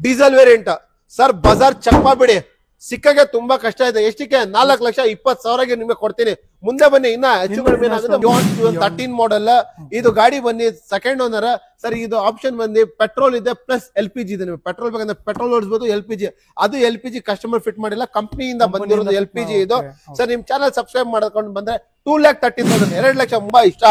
Diesel variant sir. ಬಜಾರ್ check ಮಾಡ್ಬಿಡಿ, ಸಿಕ್ಕಗೆ ತುಂಬಾ ಕಷ್ಟ ಇದೆ. ಎಷ್ಟಕ್ಕೆ 4,20,000ಗೆ ನಿಮಗೆ ಕೊಡ್ತೀನಿ. ಮುಂದೆ ಬನ್ನಿ, ಇನ್ನ ಹೆಚ್ಚು ಕಡಿಮೆ ಏನಾಗುತ್ತೆ. 13 ಮಾಡಲ್ ಇದು ಗಾಡಿ ಬನ್ನಿ, ಸೆಕೆಂಡ್ ಓನರ್ ಸರ್. ಇದು ಆಪ್ಷನ್ ಬಂದು ಪೆಟ್ರೋಲ್ ಇದೆ ಪ್ಲಸ್ LPG ಇದೆ. ನೀವು ಪೆಟ್ರೋಲ್ ಬೇಕಂದ್ರೆ ಪೆಟ್ರೋಲ್ ಓಡಿಸಬಹುದು, LPG ಅದು LPG ಕಸ್ಟಮರ್ ಫಿಟ್ ಮಾಡಿಲ್ಲ, ಕಂಪನಿಯಿಂದ ಬಂದಿರೋದು LPG ಇದು ಸರ್. ನಿಮ್ ಚಾನಲ್ ಸಬ್ಸ್ಕ್ರೈಬ್ ಮಾಡ್ಕೊಂಡು ಬಂದ್ರೆ 2,30,000 2 ಲಕ್ಷ ತುಂಬಾ ಇಷ್ಟ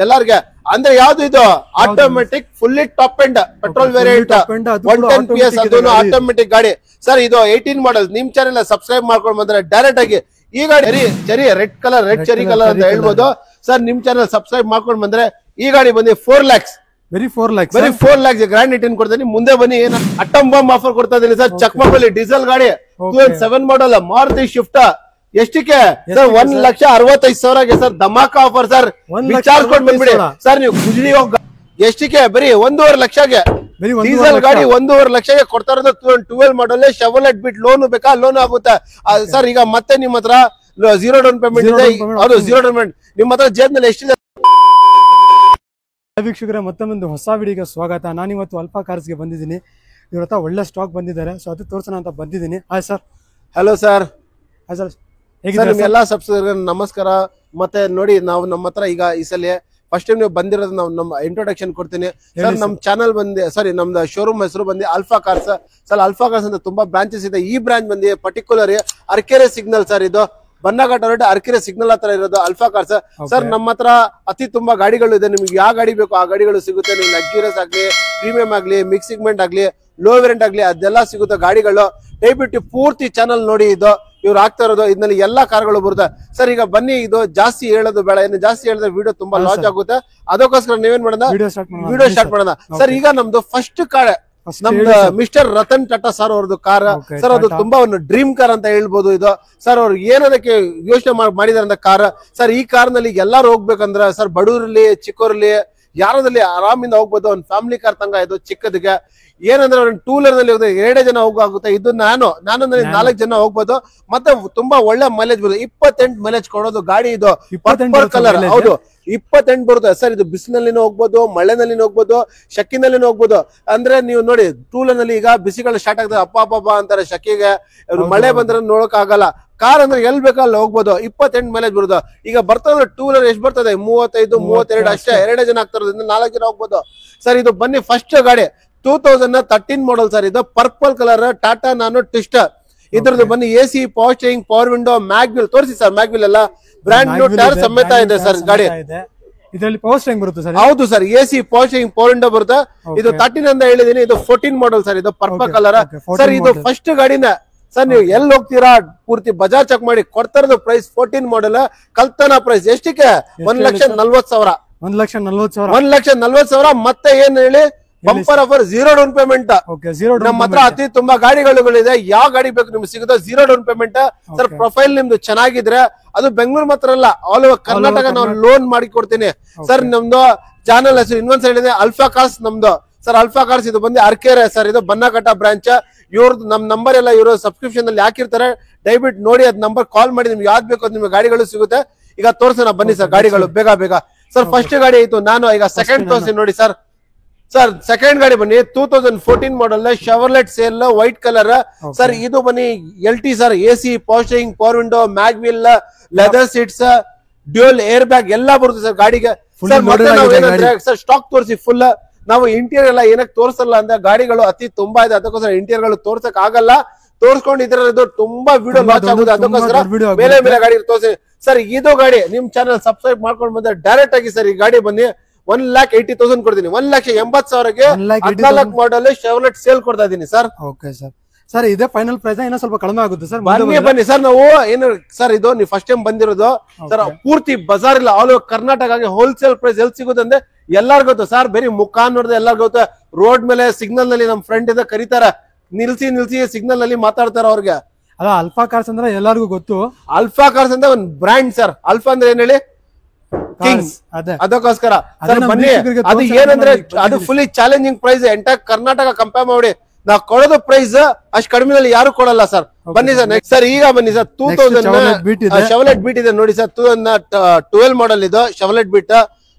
ಎಲ್ಲಾರ್ಗೆ. ಅಂದ್ರೆ ಯಾವ್ದು ಇದು automatic fully top end petrol variant 110 PS ಅದನ್ನು ಆಟೋಮೆಟಿಕ್ ಗಾಡಿ ಸರ್. ಇದು 18 ಮಾಡಲ್. ನಿಮ್ ಚಾನೆಲ್ ಸಬ್ಸ್ಕ್ರೈಬ್ ಮಾಡ್ಕೊಂಡು ಬಂದ್ರೆ ಡೈರೆಕ್ಟ್ ಆಗಿ ಈ ಗಾಡಿ cherry red colour, red cherry colour ಅಂತ ಹೇಳ್ಬೋದು ಸರ್. ನಿಮ್ ಚಾನೆಲ್ ಸಬ್ಸ್ಕ್ರೈಬ್ ಮಾಡ್ಕೊಂಡು ಬಂದ್ರೆ ಈ ಗಾಡಿ ಬಂದು 4 lakhs, ಬರೀ 4 lakhs ಗ್ರ್ಯಾಂಡ್ ರಿಟರ್ನ್ ಕೊಡ್ತೀನಿ. ಮುಂದೆ ಬನ್ನಿ, ಏನು ಅಟಮ್ ಬಾಂಬ್ ಆಫರ್ ಕೊಡ್ತಾ ಇದೀನಿ ಸರ್. ಚೆಕ್ ಮಾಡ್ಕೊಳ್ಳಿ, ಡೀಸೆಲ್ ಗಾಡಿ 2007 ಮಾಡಲ್ ಮಾರುತಿ ಶಿಫ್ಟ್. ಎಷ್ಟಕ್ಕೆ ಸರ್? 1,65,000ಗೆ ಸರ್. ಧಮಾಕ ಆಫರ್ ಸರ್. ಚಾರ್ಜ್ ಕೊಟ್ಟು ಬಂದ್ಬಿಡಿ ಸರ್. ನೀವು ಗುಜರಿ ಹೋಗ ಎಷ್ಟಕ್ಕೆ? ಬರೀ 1.5 ಲಕ್ಷಗೆ ಡೀಸೆಲ್ ಗಾಡಿ 1.5 ಲಕ್ಷಗೆ ಕೊಡ್ತಾ ಇರೋದು. 12 ಮಾಡಲ್ ಶೆವರ್ಲೆಟ್ ಬಿಟ್. ಲೋನ್ ಬೇಕಾ? ಲೋನ್ ಆಗುತ್ತೆ ಸರ್. ಈಗ ಮತ್ತೆ ನಿಮ್ಮ ಹತ್ರ 0 ಡೌನ್ ಪೇಮೆಂಟ್ ಇದೆ. ಅದು 0 ಡೌನ್ ಪೇಮೆಂಟ್. ನಿಮ್ಮ ಹತ್ರ ಜೇಬ್ನಲ್ಲಿ ಎಷ್ಟಿದೆ? ವೀಕ್ಷಕರೇ, ಮತ್ತೊಂದು ಹೊಸ ವಿಡಿಯೋಗೆ ಸ್ವಾಗತ. ನಾನಿವತ್ತು ಅಲ್ಫಾ ಕಾರ್ಸ್ಗೆ ಬಂದಿದ್ದೀನಿ. ಇವ್ರ ಹತ್ರ ಒಳ್ಳೆ ಸ್ಟಾಕ್ ಬಂದಿದ್ದಾರೆ, ಸೊ ಅದು ತೋರ್ಸೋಣ ಅಂತ ಬಂದಿದ್ದೀನಿ. Hi sir. Hello sir. Hi sir. ನಿಮ್ಗೆಲ್ಲಾ ಸಬ್ಸ್ಕ್ರೈಬರ್ ನಮಸ್ಕಾರ. ಮತ್ತೆ ನೋಡಿ, ನಾವು ನಮ್ಮ ಹತ್ರ ಈಗ ಈ ಸಲ ಫಸ್ಟ್ ಟೈಮ್ ನೀವು ಬಂದಿರೋದು, ನಾವು ನಮ್ಮ ಇಂಟ್ರೊಡಕ್ಷನ್ ಕೊಡ್ತೀನಿ ಸರ್. ನಮ್ ಚಾನಲ್ ಬಂದು ಸಾರಿ ನಮ್ದು ಶೋರೂಮ್ ಹೆಸರು ಬಂದು alpha cars sir. Alpha cars ಅಂತ ತುಂಬಾ ಬ್ರಾಂಚಸ್ ಇದೆ. ಈ ಬ್ರಾಂಚ್ ಬಂದು ಪರ್ಟಿಕ್ಯುಲರ್ ಅರ್ಕೆರೆ ಸಿಗ್ನಲ್ ಸರ್. ಇದು ಬನ್ನಘಟ್ಟ ರೋಡ್ ಅರ್ಕೆರೆ ಸಿಗ್ನಲ್ ಹತ್ರ ಇರೋದು ಅಲ್ಫಾ ಕಾರ್ಸ್ ಸರ್. ನಮ್ಮ ಹತ್ರ ಅತಿ ತುಂಬಾ ಗಾಡಿಗಳು ಇದೆ. ನಿಮ್ಗೆ ಯಾವ ಗಾಡಿ ಬೇಕು ಆ ಗಾಡಿಗಳು ಸಿಗುತ್ತೆ. ನಿಮ್ಗೆ ಲಕ್ಸುರಿಯಸ್ ಆಗ್ಲಿ, ಪ್ರೀಮಿಯಂ ಆಗ್ಲಿ, ಮಿಕ್ಸ್ ಸಿಗ್ಮೆಂಟ್ ಆಗ್ಲಿ, ಲೋ ವೇರಿಯಂಟ್ ಆಗ್ಲಿ, ಅದೆಲ್ಲ ಸಿಗುತ್ತೆ ಗಾಡಿಗಳು. ದಯವಿಟ್ಟು ಪೂರ್ತಿ ಚಾನಲ್ ನೋಡಿ. ಇದು ಇವ್ರು ಆಗ್ತಾ ಇರೋದು ಇದರಲ್ಲಿ ಎಲ್ಲಾ ಕಾರ್ಗಳು ಬರುತ್ತೆ ಸರ್. ಈಗ ಬನ್ನಿ, ಇದು ಜಾಸ್ತಿ ಹೇಳೋದು ಬೇಡ, ಏನು ಜಾಸ್ತಿ ಹೇಳಿದ್ರೆ ವಿಡಿಯೋ ತುಂಬಾ ಲಾಸ್ ಆಗುತ್ತೆ. ಅದಕ್ಕೋಸ್ಕರ ನೀವೇನ್ ಮಾಡೋಣ, ವಿಡಿಯೋ ಸ್ಟಾರ್ಟ್ ಮಾಡೋಣ ಸರ್. ಈಗ ನಮ್ದು ಫಸ್ಟ್ ಕಾರ್ ನಮ್ದು ಮಿಸ್ಟರ್ ರತನ್ ಟಾಟಾ ಸರ್ ಅವ್ರದ್ದು ಕಾರ್ ಸರ್. ಅದು ತುಂಬಾ ಒಂದು ಡ್ರೀಮ್ ಕಾರ್ ಅಂತ ಹೇಳ್ಬೋದು ಇದು ಸರ್. ಅವ್ರು ಏನದಕ್ಕೆ ಯೋಚನೆ ಮಾಡಿದಾರೆ ಅಂತ ಕಾರ್ ಸರ್. ಈ ಕಾರ್ ನಲ್ಲಿ ಎಲ್ಲಾರು ಹೋಗ್ಬೇಕಂದ್ರೆ ಸರ್, ಬಡವರಲ್ಲಿ ಚಿಕ್ಕವರಲ್ಲಿ ಯಾರದಲ್ಲಿ ಆರಾಮಿಂದ ಹೋಗ್ಬೋದು. ಒಂದು ಫ್ಯಾಮಿಲಿ ಕಾರ್ ತಂಗ ಇದು ಚಿಕ್ಕದಿಗೆ. ಏನಂದ್ರೆ ಅವ್ರ 2 ವೀಲರ್ ನಲ್ಲಿ ಹೋದ್ರೆ 2 ಜನ ಹೋಗುತ್ತೆ. ಇದು ನಾನು 4 ಜನ ಹೋಗ್ಬೋದು. ಮತ್ತೆ ತುಂಬಾ ಒಳ್ಳೆ ಮೈಲೇಜ್ ಬರುತ್ತೆ. 28 ಮೈಲೇಜ್ ಕೊಡೋದು ಗಾಡಿ ಇದು. ಪರ್ಪಲ್ ಕಲರ್, ಹೌದು 28 ಬರುತ್ತೆ ಸರ್. ಇದು ಬಿಸಿಲಿನಲ್ಲಿನೂ ಹೋಗ್ಬೋದು, ಮಳೆನಲ್ಲಿನೂ ಹೋಗ್ಬೋದು, ಶಕ್ಕಿನಲ್ಲಿನೂ ಹೋಗ್ಬೋದು. ಅಂದ್ರೆ ನೀವು ನೋಡಿ, 2 ವೀಲರ್ ನಲ್ಲಿ ಈಗ ಬಿಸಿಗಳು ಸ್ಟಾರ್ಟ್ ಆಗ್ತದೆ, ಅಪ್ಪ ಅಂತಾರೆ ಶಕ್ಕಿಗೆ. ಮಳೆ ಬಂದ್ರೆ ನೋಡಕ್ ಆಗಲ್ಲ. ಕಾರ್ ಅಂದ್ರೆ ಎಲ್ ಬೇಕಾ ಅಲ್ಲಿ ಹೋಗ್ಬೋದು. 28 ಮೈಲೇಜ್ ಬರುತ್ತೆ. ಈಗ ಬರ್ತದೆ 2 ವೀಲರ್ ಎಷ್ಟು ಬರ್ತದೆ? 35, 32 ಅಷ್ಟೇ. 2 ಜನ ಆಗ್ತಾರೋದ್ರಿಂದ 4 ಜನ ಹೋಗ್ಬೋದು ಸರ್. ಇದು ಬನ್ನಿ ಫಸ್ಟ್ ಗಾಡಿ 2013 ಮಾಡಲ್ ಸರ್. ಇದು ಪರ್ಪಲ್ ಕಲರ್ ಟಾಟಾ ನಾನೋ ಟ್ವಿಸ್ಟರ್. ಇದ್ರದ್ದು ಬನ್ನಿ AC, power steering, power window, mag wheel ತೋರಿಸಿ ಸರ್. ಮ್ಯಾಗ್ವಿಲ್ ಎಲ್ಲ ಬ್ರ್ಯಾಂಡ್ ನ್ಯೂ ಟೈರ್ ಸಮೇತ ಇದೆ ಸರ್ ಗಾಡಿ. ಇದರಲ್ಲಿ ಪವರ್ ಸ್ಟೇರಿಂಗ್ ಬರುತ್ತೆ ಸರ್. ಹೌದು sir, AC, power steering, power window ಬರುತ್ತೆ. ಇದು 13 ಅಂತ ಹೇಳಿದೀನಿ. ಇದು 14 ಮಾಡಲ್ ಸರ್. ಇದು ಪರ್ಪಲ್ ಕಲರ್ ಸರ್. ಇದು ಫಸ್ಟ್ ಗಾಡಿನ ಸರ್. ನೀವು ಎಲ್ಲಿ ಹೋಗ್ತೀರಾ ಪೂರ್ತಿ ಬಜಾರ್ ಚೆಕ್ ಮಾಡಿ. ಕೊಡ್ತಾ ಇರೋದು ಪ್ರೈಸ್ 14 ಮಾಡಲ್ ಕಲ್ತನ ಪ್ರೈಸ್. ಎಷ್ಟಕ್ಕೆ? 1,40,000. 1,40,000. ಮತ್ತೆ ಏನ್ ಹೇಳಿ, ಬಂಪರ್ ಆಫರ್ 0 ಡೌನ್ ಪೇಮೆಂಟ್. ನಮ್ಮ ಹತ್ರ ಅತಿ ತುಂಬಾ ಗಾಡಿಗಳಿದೆ. ಯಾವ ಗಾಡಿ ಬೇಕು ನಿಮ್ಗೆ ಸಿಗುತ್ತೆ 0 ಡೌನ್ ಪೇಮೆಂಟ್ ಸರ್. ಪ್ರೊಫೈಲ್ ನಿಮ್ದು ಚೆನ್ನಾಗಿದ್ರೆ, ಅದು ಬೆಂಗಳೂರು ಮಾತ್ರ ಅಲ್ಲ, ಆಲ್ ಓವರ್ ಕರ್ನಾಟಕ ನಾವು ಲೋನ್ ಮಾಡಿ ಕೊಡ್ತೀನಿ ಸರ್. ನಮ್ದು ಚಾನಲ್ ಹೆಸರು ಇನ್ನೊಂದ್ ಸೈಡ್ ಇದೆ, ಅಲ್ಫಾ ಕಾರ್ಸ್ ನಮ್ದು ಸರ್. ಅಲ್ಫಾ ಕಾರ್ಸ್ ಇದು ಬಂದು ಅರ್ಕೆರೆ ಸರ್. ಇದು ಬನ್ನಘಟ್ಟ ಬ್ರಾಂಚ್. ಇವ್ರದ್ದು ನಮ್ ನಂಬರ್ ಎಲ್ಲ ಇವರು ಸಬ್ಸ್ಕ್ರಿಪ್ಷನ್ ಅಲ್ಲಿ ಹಾಕಿರ್ತಾರೆ. ದಯವಿಟ್ಟು ನೋಡಿ, ಅದ್ ನಂಬರ್ ಕಾಲ್ ಮಾಡಿ. ನಿಮ್ಗೆ ಯಾವ್ದು ಬೇಕು ನಿಮ್ಗೆ ಗಾಡಿಗಳು ಸಿಗುತ್ತೆ. ಈಗ ತೋರ್ಸೋಣ ಬನ್ನಿ ಸರ್ ಗಾಡಿಗಳು ಬೇಗ ಸರ್. ಫಸ್ಟ್ ಗಾಡಿ ಆಯ್ತು. ನಾನು ಈಗ ಸೆಕೆಂಡ್ ತೋರಿಸಿ ನೋಡಿ ಸರ್. ಸರ್ ಸೆಕೆಂಡ್ ಗಾಡಿ ಬನ್ನಿ 2014 model Chevrolet sale white colour sir. ಇದು ಬನ್ನಿ LT sir. AC, power steering, power window, mag wheel, leather seats, dual air bag ಎಲ್ಲ ಬರುತ್ತೆ ಸರ್ ಗಾಡಿಗೆ ಸರ್. ಸ್ಟಾಕ್ ತೋರಿಸಿ ಫುಲ್. ನಾವು ಇಂಟೀರಿಯರ್ ಎಲ್ಲ ಏನಕ್ಕೆ ತೋರಿಸಲ್ಲ ಅಂದ್ರೆ ಗಾಡಿಗಳು ಅತಿ ತುಂಬಾ ಇದೆ, ಅದಕ್ಕೋಸ್ಕರ ಇಂಟೀರಿಯರ್ ಗಳು ತೋರ್ಸಕ್ ಆಗಲ್ಲ. ತೋರ್ಸ್ಕೊಂಡಿದ್ರೆ ಇದು ತುಂಬಾ ವಿಡಿಯೋ ಲಾಂಚ್ ಆಗುತ್ತೆ, ಅದಕ್ಕೋಸ್ಕರ ಮೇಲೆ ಗಾಡಿ ತೋರಿಸಿ ಸರ್. ಇದು ಗಾಡಿ ನಿಮ್ ಚಾನಲ್ ಸಬ್ಸ್ಕ್ರೈಬ್ ಮಾಡ್ಕೊಂಡು ಬಂದ್ರೆ ಡೈರೆಕ್ಟ್ ಆಗಿ ಸರ್ ಈ ಗಾಡಿ ಬನ್ನಿ 1,80,000 ಕೊಡ್ತೀನಿ. 1,80,000ಗೆ 14 ಮಾಡಲ್ ಶೆವರ್ಲೆಟ್ ಸೇಲ್ ಕೊಡ್ತಾ ಇದೀನಿ ಸರ್. Okay sir. ಸರ್ ಇದೇ ಫೈನಲ್ ಪ್ರೈಸ್ ಇನ್ನೂ ಸ್ವಲ್ಪ ಕಡಿಮೆ ಆಗುತ್ತೆ ಸರ್. ಬನ್ನಿ ಸರ್. ನಾವು ಏನು ಸರ್, ಇದು ನೀವು ಫಸ್ಟ್ ಟೈಮ್ ಬಂದಿರೋದು ಸರ್. ಪೂರ್ತಿ ಬಜಾರ್ ಇಲ್ಲ, all over Karnataka wholesale price ಎಲ್ಲಿ ಸಿಗುತ್ತೆ ಅಂದ್ರೆ ಎಲ್ಲಾರ್ಗೂ ಗೊತ್ತು ಸರ್. ಬೇರೆ ಮುಖ ನೋಡಿದ್ರೆ ಎಲ್ಲಾರ್ಗೂ ಗೊತ್ತು. ರೋಡ್ ಮೇಲೆ ಸಿಗ್ನಲ್ ನಲ್ಲಿ ನಮ್ ಫ್ರೆಂಡ್ ಇಂದ ಕರೀತಾರೆ, ನಿಲ್ಸಿ ಸಿಗ್ನಲ್ ನಲ್ಲಿ ಮಾತಾಡ್ತಾರ ಅವ್ರಿಗೆ. ಅಲ್ಲ, ಅಲ್ಫಾ ಕಾರ್ಸ್ ಅಂದ್ರೆ ಎಲ್ಲರಿಗೂ ಗೊತ್ತು. ಅಲ್ಫಾ ಕಾರ್ಸ್ ಅಂದ್ರೆ ಒಂದು ಬ್ರ್ಯಾಂಡ್ ಸರ್. ಅಲ್ಫಾ ಅಂದ್ರೆ ಏನ್ ಹೇಳಿ, ಕಿಂಗ್ಸ್. ಅದಕ್ಕೋಸ್ಕರ ಸರ್ ಬನ್ನಿ. ಅದು ಏನಂದ್ರೆ ಅದು fully challenging price. Entire Karnataka compare ಮಾಡಿ ನಾವು ಕೊಡೋದು ಪ್ರೈಸ್ ಅಷ್ಟು ಕಡಿಮೆನಲ್ಲಿ ಯಾರು ಕೊಡಲ್ಲ ಸರ್. ಬನ್ನಿ ಸರ್ ನೆಕ್ಸ್ಟ್ ಸರ್. ಈಗ ಬನ್ನಿ ಸರ್ 2000 ಶೆವರ್ಲೆಟ್ ಬೀಟ್ ಇದೆ ನೋಡಿ ಸರ್. 2012 ಮಾಡಲ್ ಇದು ಶೆವರ್ಲೆಟ್ ಬೀಟ್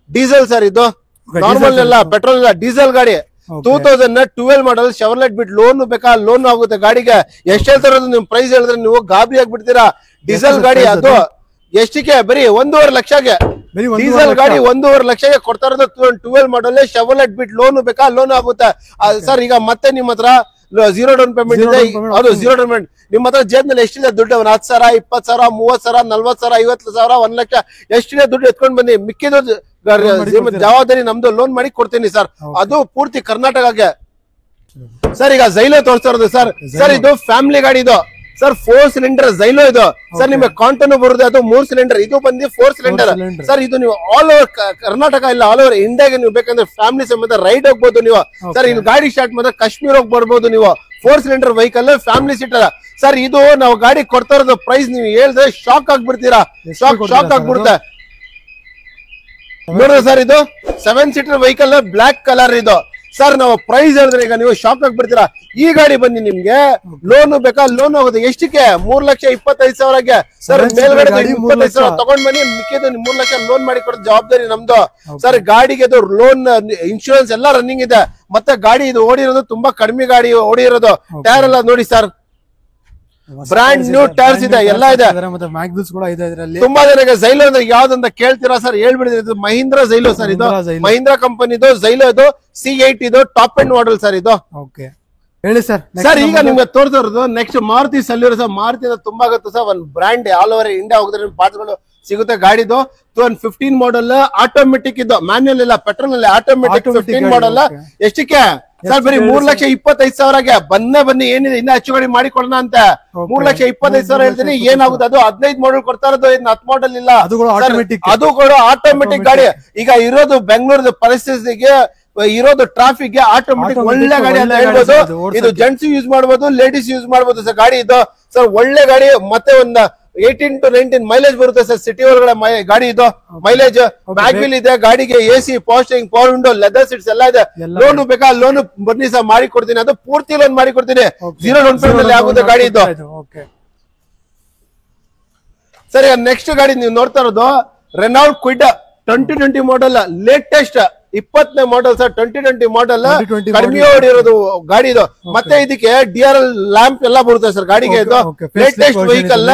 ಡೀಸೆಲ್ ಸರ್. ಇದು ನಾರ್ಮಲ್ ಎಲ್ಲ ಪೆಟ್ರೋಲ್ ಇಲ್ಲ, ಡೀಸೆಲ್ ಗಾಡಿ 2012 ಮಾಡಲ್ ಶೆವರ್ಲೆಟ್ ಬಿಟ್ ಲೋನ್ ಬೇಕಾ ಲೋನ್ ಆಗುತ್ತೆ ಗಾಡಿಗೆ. ಎಷ್ಟು ಹೇಳ್ತಾರ ನಿಮ್ ಪ್ರೈಸ್ ಹೇಳಿದ್ರೆ ನೀವು ಗಾಬರಿ ಆಗ್ಬಿಡ್ತೀರಾ. ಡೀಸೆಲ್ ಗಾಡಿ ಅದು ಎಷ್ಟಕ್ಕೆ ಬರೀ 1.5 ಲಕ್ಷಗೆ ಡೀಸೆಲ್ ಗಾಡಿ 1.5 ಲಕ್ಷಗೆ ಕೊಡ್ತಾ ಇರೋದು. 12 ಮಾಡಲ್ ಶೆವರ್ಲೆಟ್ ಬಿಟ್ ಲೋನ್ ಬೇಕಾ ಲೋನ್ ಆಗುತ್ತೆ ಸರ್. ಈಗ ಮತ್ತೆ ನಿಮ್ ಹತ್ರ 0 ಡೌನ್ ಪೇಮೆಂಟ್ ಇದೆ. ಅದು 0 ಡೌನ್ ಪೇಮೆಂಟ್ ನಿಮ್ ಹತ್ರ ಜೇಬ್ನಲ್ಲಿ ಎಷ್ಟಿದೆ ದುಡ್ಡು? 10,000, 20,000, 30,000, 40,000, 50,000, 1 ಲಕ್ಷ ಎಷ್ಟಿದೆ ದುಡ್ಡು ಎತ್ಕೊಂಡ್ ಬನ್ನಿ. ಮಿಕ್ಕಿದ ಜವಾಬ್ದಾರಿ ನಮ್ದು, ಲೋನ್ ಮಾಡಿ ಕೊಡ್ತೀನಿ ಸರ್. ಅದು ಪೂರ್ತಿ ಕರ್ನಾಟಕಕ್ಕೆ ಸರ್. ಈಗ ಝೈಲೋ ತೋರಿಸ್ತಾ ಇರೋದು ಸರ್. ಸರ್ ಇದು ಫ್ಯಾಮಿಲಿ ಗಾಡಿ ಇದು ಸರ್. 4 ಸಿಲಿಂಡರ್ ಝೈಲೋ ಇದು ಸರ್. ನಿಮಗೆ ಕಾಂಟೋನು ಬರುತ್ತೆ. ಅದು 3 ಸಿಲಿಂಡರ್, ಇದು ಬಂದು 4 ಸಿಲಿಂಡರ್ ಸರ್. ಇದು ನೀವು ಆಲ್ ಓವರ್ ಕರ್ನಾಟಕ ಇಲ್ಲ ಆಲ್ ಓವರ್ ಇಂಡಿಯಾಗೆ ನೀವು ಬೇಕಂದ್ರೆ ಫ್ಯಾಮಿಲಿ ಸಮೇತ ರೈಡ್ ಹೋಗ್ಬೋದು ನೀವು ಸರ್. ಇಲ್ಲಿ ಗಾಡಿ ಸ್ಟಾರ್ಟ್ ಮಾಡಿದ್ರೆ ಕಾಶ್ಮೀರ್ ಹೋಗಿ ಬರ್ಬೋದು ನೀವು. 4 cylinder vehicle family seater sir. ಇದು ನಾವು ಗಾಡಿ ಕೊಡ್ತಾ ಇರೋದು ಪ್ರೈಸ್ ನೀವು ಹೇಳಿದ್ರೆ ಶಾಕ್ ಆಗ್ಬಿಡ್ತೀರಾ. ಶಾಕ್ ಆಗ್ಬಿಡುತ್ತೆ ನೋಡ್ರಿ ಸರ್. ಇದು 7 ಸೀಟರ್ ವೆಹಿಕಲ್ ಬ್ಲಾಕ್ ಕಲರ್ ಇದು ಸರ್. ನಾವು ಪ್ರೈಸ್ ಹೇಳಿದ್ರೆ ಈಗ ನೀವು ಶಾಕ್ ಆಗ್ಬಿಡ್ತೀರಾ. ಈ ಗಾಡಿ ಬಂದು ನಿಮ್ಗೆ ಲೋನ್ ಬೇಕಾ ಲೋನ್ ಆಗುತ್ತೆ. ಎಷ್ಟಕ್ಕೆ? 3,25,000ಗೆ ಸರ್. ಮೇಲ್ಗಡೆ 25,000 ತಗೊಂಡ್ ಬನ್ನಿ, ಮಿಕ್ಕಿದ್ದು 3 ಲಕ್ಷ ಲೋನ್ ಮಾಡಿ ಕೊಡೋ ಜವಾಬ್ದಾರಿ ನಮ್ದು ಸರ್. ಗಾಡಿಗೆ ಅದು ಲೋನ್ ಇನ್ಶೂರೆನ್ಸ್ ಎಲ್ಲ ರನ್ನಿಂಗ್ ಇದೆ. ಮತ್ತೆ ಗಾಡಿ ಇದು ಓಡಿರೋದು ತುಂಬಾ ಕಡಿಮೆ ಗಾಡಿ ಓಡಿರೋದು. ಟೈರ್ ಎಲ್ಲ ನೋಡಿ ಸರ್, ಬ್ರಾಂಡ್ ನ್ಯೂ ಟೈರ್ಸ್ ಇದೆ, ಎಲ್ಲ ಇದೆ. ತುಂಬಾ ಜನಕ್ಕೆ ಝೈಲೋ ಅಂದ್ರೆ ಯಾವ್ದಂತ ಕೇಳ್ತೀರಾ ಸರ್, ಹೇಳ್ಬಿಡಿದ್ರಿ. ಇದು ಮಹೀಂದ್ರ ಝೈಲೋ ಸರ್. ಇದು ಮಹೀಂದ್ರ ಕಂಪನಿದು ಝೈಲೋ. ಇದು C8 ಇದು ಟಾಪ್ ಎಂಡ್ ಮಾಡೆಲ್ ಸರ್. ಇದು ಹೇಳಿ ಸರ್. ಸರ್ ಈಗ ನಿಮ್ಗೆ ತೋರಿಸೋದು ನೆಕ್ಸ್ಟ್ ಮಾರುತಿ ಸಲ್ಯೂರ್ ಸರ್. ಮಾರುತಿ ತುಂಬಾ ಆಗುತ್ತೆ ಸರ್. ಒಂದ್ ಬ್ರಾಂಡ್ ಆಲ್ ಓವರ್ ಇಂಡಿಯಾ ಹೋಗಿದ್ರೆ ಪಾರ್ಟ್ಸ್ಗಳು ಸಿಗುತ್ತೆ ಗಾಡಿದು. 2015 ಮಾಡೆಲ್ ಆಟೋಮೆಟಿಕ್ ಇದು, ಮ್ಯಾನ್ಯುಯಲ್ ಇಲ್ಲ, ಪೆಟ್ರೋಲ್ ಅಲ್ಲಿ ಆಟೋಮೆಟಿಕ್ 15 ಮಾಡೆಲ್. ಎಷ್ಟಕ್ಕೆ ಸರ್? ಬರೀ 3,25,000ಗೆ. ಬನ್ನಿ ಏನಿದೆ ಇನ್ನ ಹೆಚ್ಚು ಕಡಿಮೆ ಮಾಡಿ ಕೊಡೋಣ ಅಂತ. 3,25,000 ಹೇಳ್ತೀನಿ. ಏನಾಗುತ್ತೆ ಅದು 15 ಮಾಡೆಲ್ ಕೊಡ್ತಾ ಇರೋದು, 10 ಮಾಡೆಲ್ ಇಲ್ಲ. ಅದು ಕೂಡ ಆಟೋಮೆಟಿಕ್ ಗಾಡಿ. ಈಗ ಇರೋದು ಬೆಂಗಳೂರು ಪರಿಸ್ಥಿತಿಗೆ, ಇರೋದು ಟ್ರಾಫಿಕ್ ಗೆ ಆಟೋಮೆಟಿಕ್ ಒಳ್ಳೆ ಗಾಡಿ ಅಂತ ಹೇಳ್ಬೋದು. ಇದು ಜೆಂಟ್ಸ್ ಯೂಸ್ ಮಾಡ್ಬೋದು, ಲೇಡೀಸ್ ಯೂಸ್ ಮಾಡ್ಬೋದು ಸರ್. ಗಾಡಿ ಇದು ಸರ್ ಒಳ್ಳೆ ಗಾಡಿ. ಮತ್ತೆ ಒಂದು 18 to 19 ಮೈಲೇಜ್ ಬರುತ್ತೆ ಸರ್. ಸಿಟಿ ಒಳಗಡೆ ಗಾಡಿ ಇದು ಮೈಲೇಜ್. ಬ್ಯಾಕ್ ವೀಲ್ ಇದೆ ಗಾಡಿಗೆ, AC, power steering, power window, leather seats ಎಲ್ಲ ಇದೆ. ಲೋನ್ ಬೇಕಾ ಲೋನ್ ಬನ್ನಿ ಸರ್, ಮಾಡಿ ಕೊಡ್ತೀನಿ. ಅದು ಪೂರ್ತಿ ಲೋನ್ ಮಾಡಿ ಕೊಡ್ತೀನಿ. 0 ಡೌನ್ ಪೇಮೆಂಟ್ ಅಲ್ಲಿ ಆಗುತ್ತೆ ಗಾಡಿ ಇದು ಸರ್. ಈಗ ನೆಕ್ಸ್ಟ್ ಗಾಡಿ ನೀವು ನೋಡ್ತಾ ಇರೋದು ರೆನಾಲ್ಡ್ ಕ್ವಿಡ್ 2020 ಮಾಡೆಲ್, ಲೇಟೆಸ್ಟ್ 20ನೇ ಮಾಡೆಲ್ ಸರ್. 2020 ಮಾಡೆಲ್ ಕಡಿಮೆ ಓಡಿರೋದು ಗಾಡಿ ಇದು. ಮತ್ತೆ ಇದಕ್ಕೆ DRL ಲ್ಯಾಂಪ್ ಎಲ್ಲ ಬರುತ್ತೆ ಸರ್ ಗಾಡಿಗೆ. ಇದು ಲೇಟೆಸ್ಟ್ ವೆಹಿಕಲ್.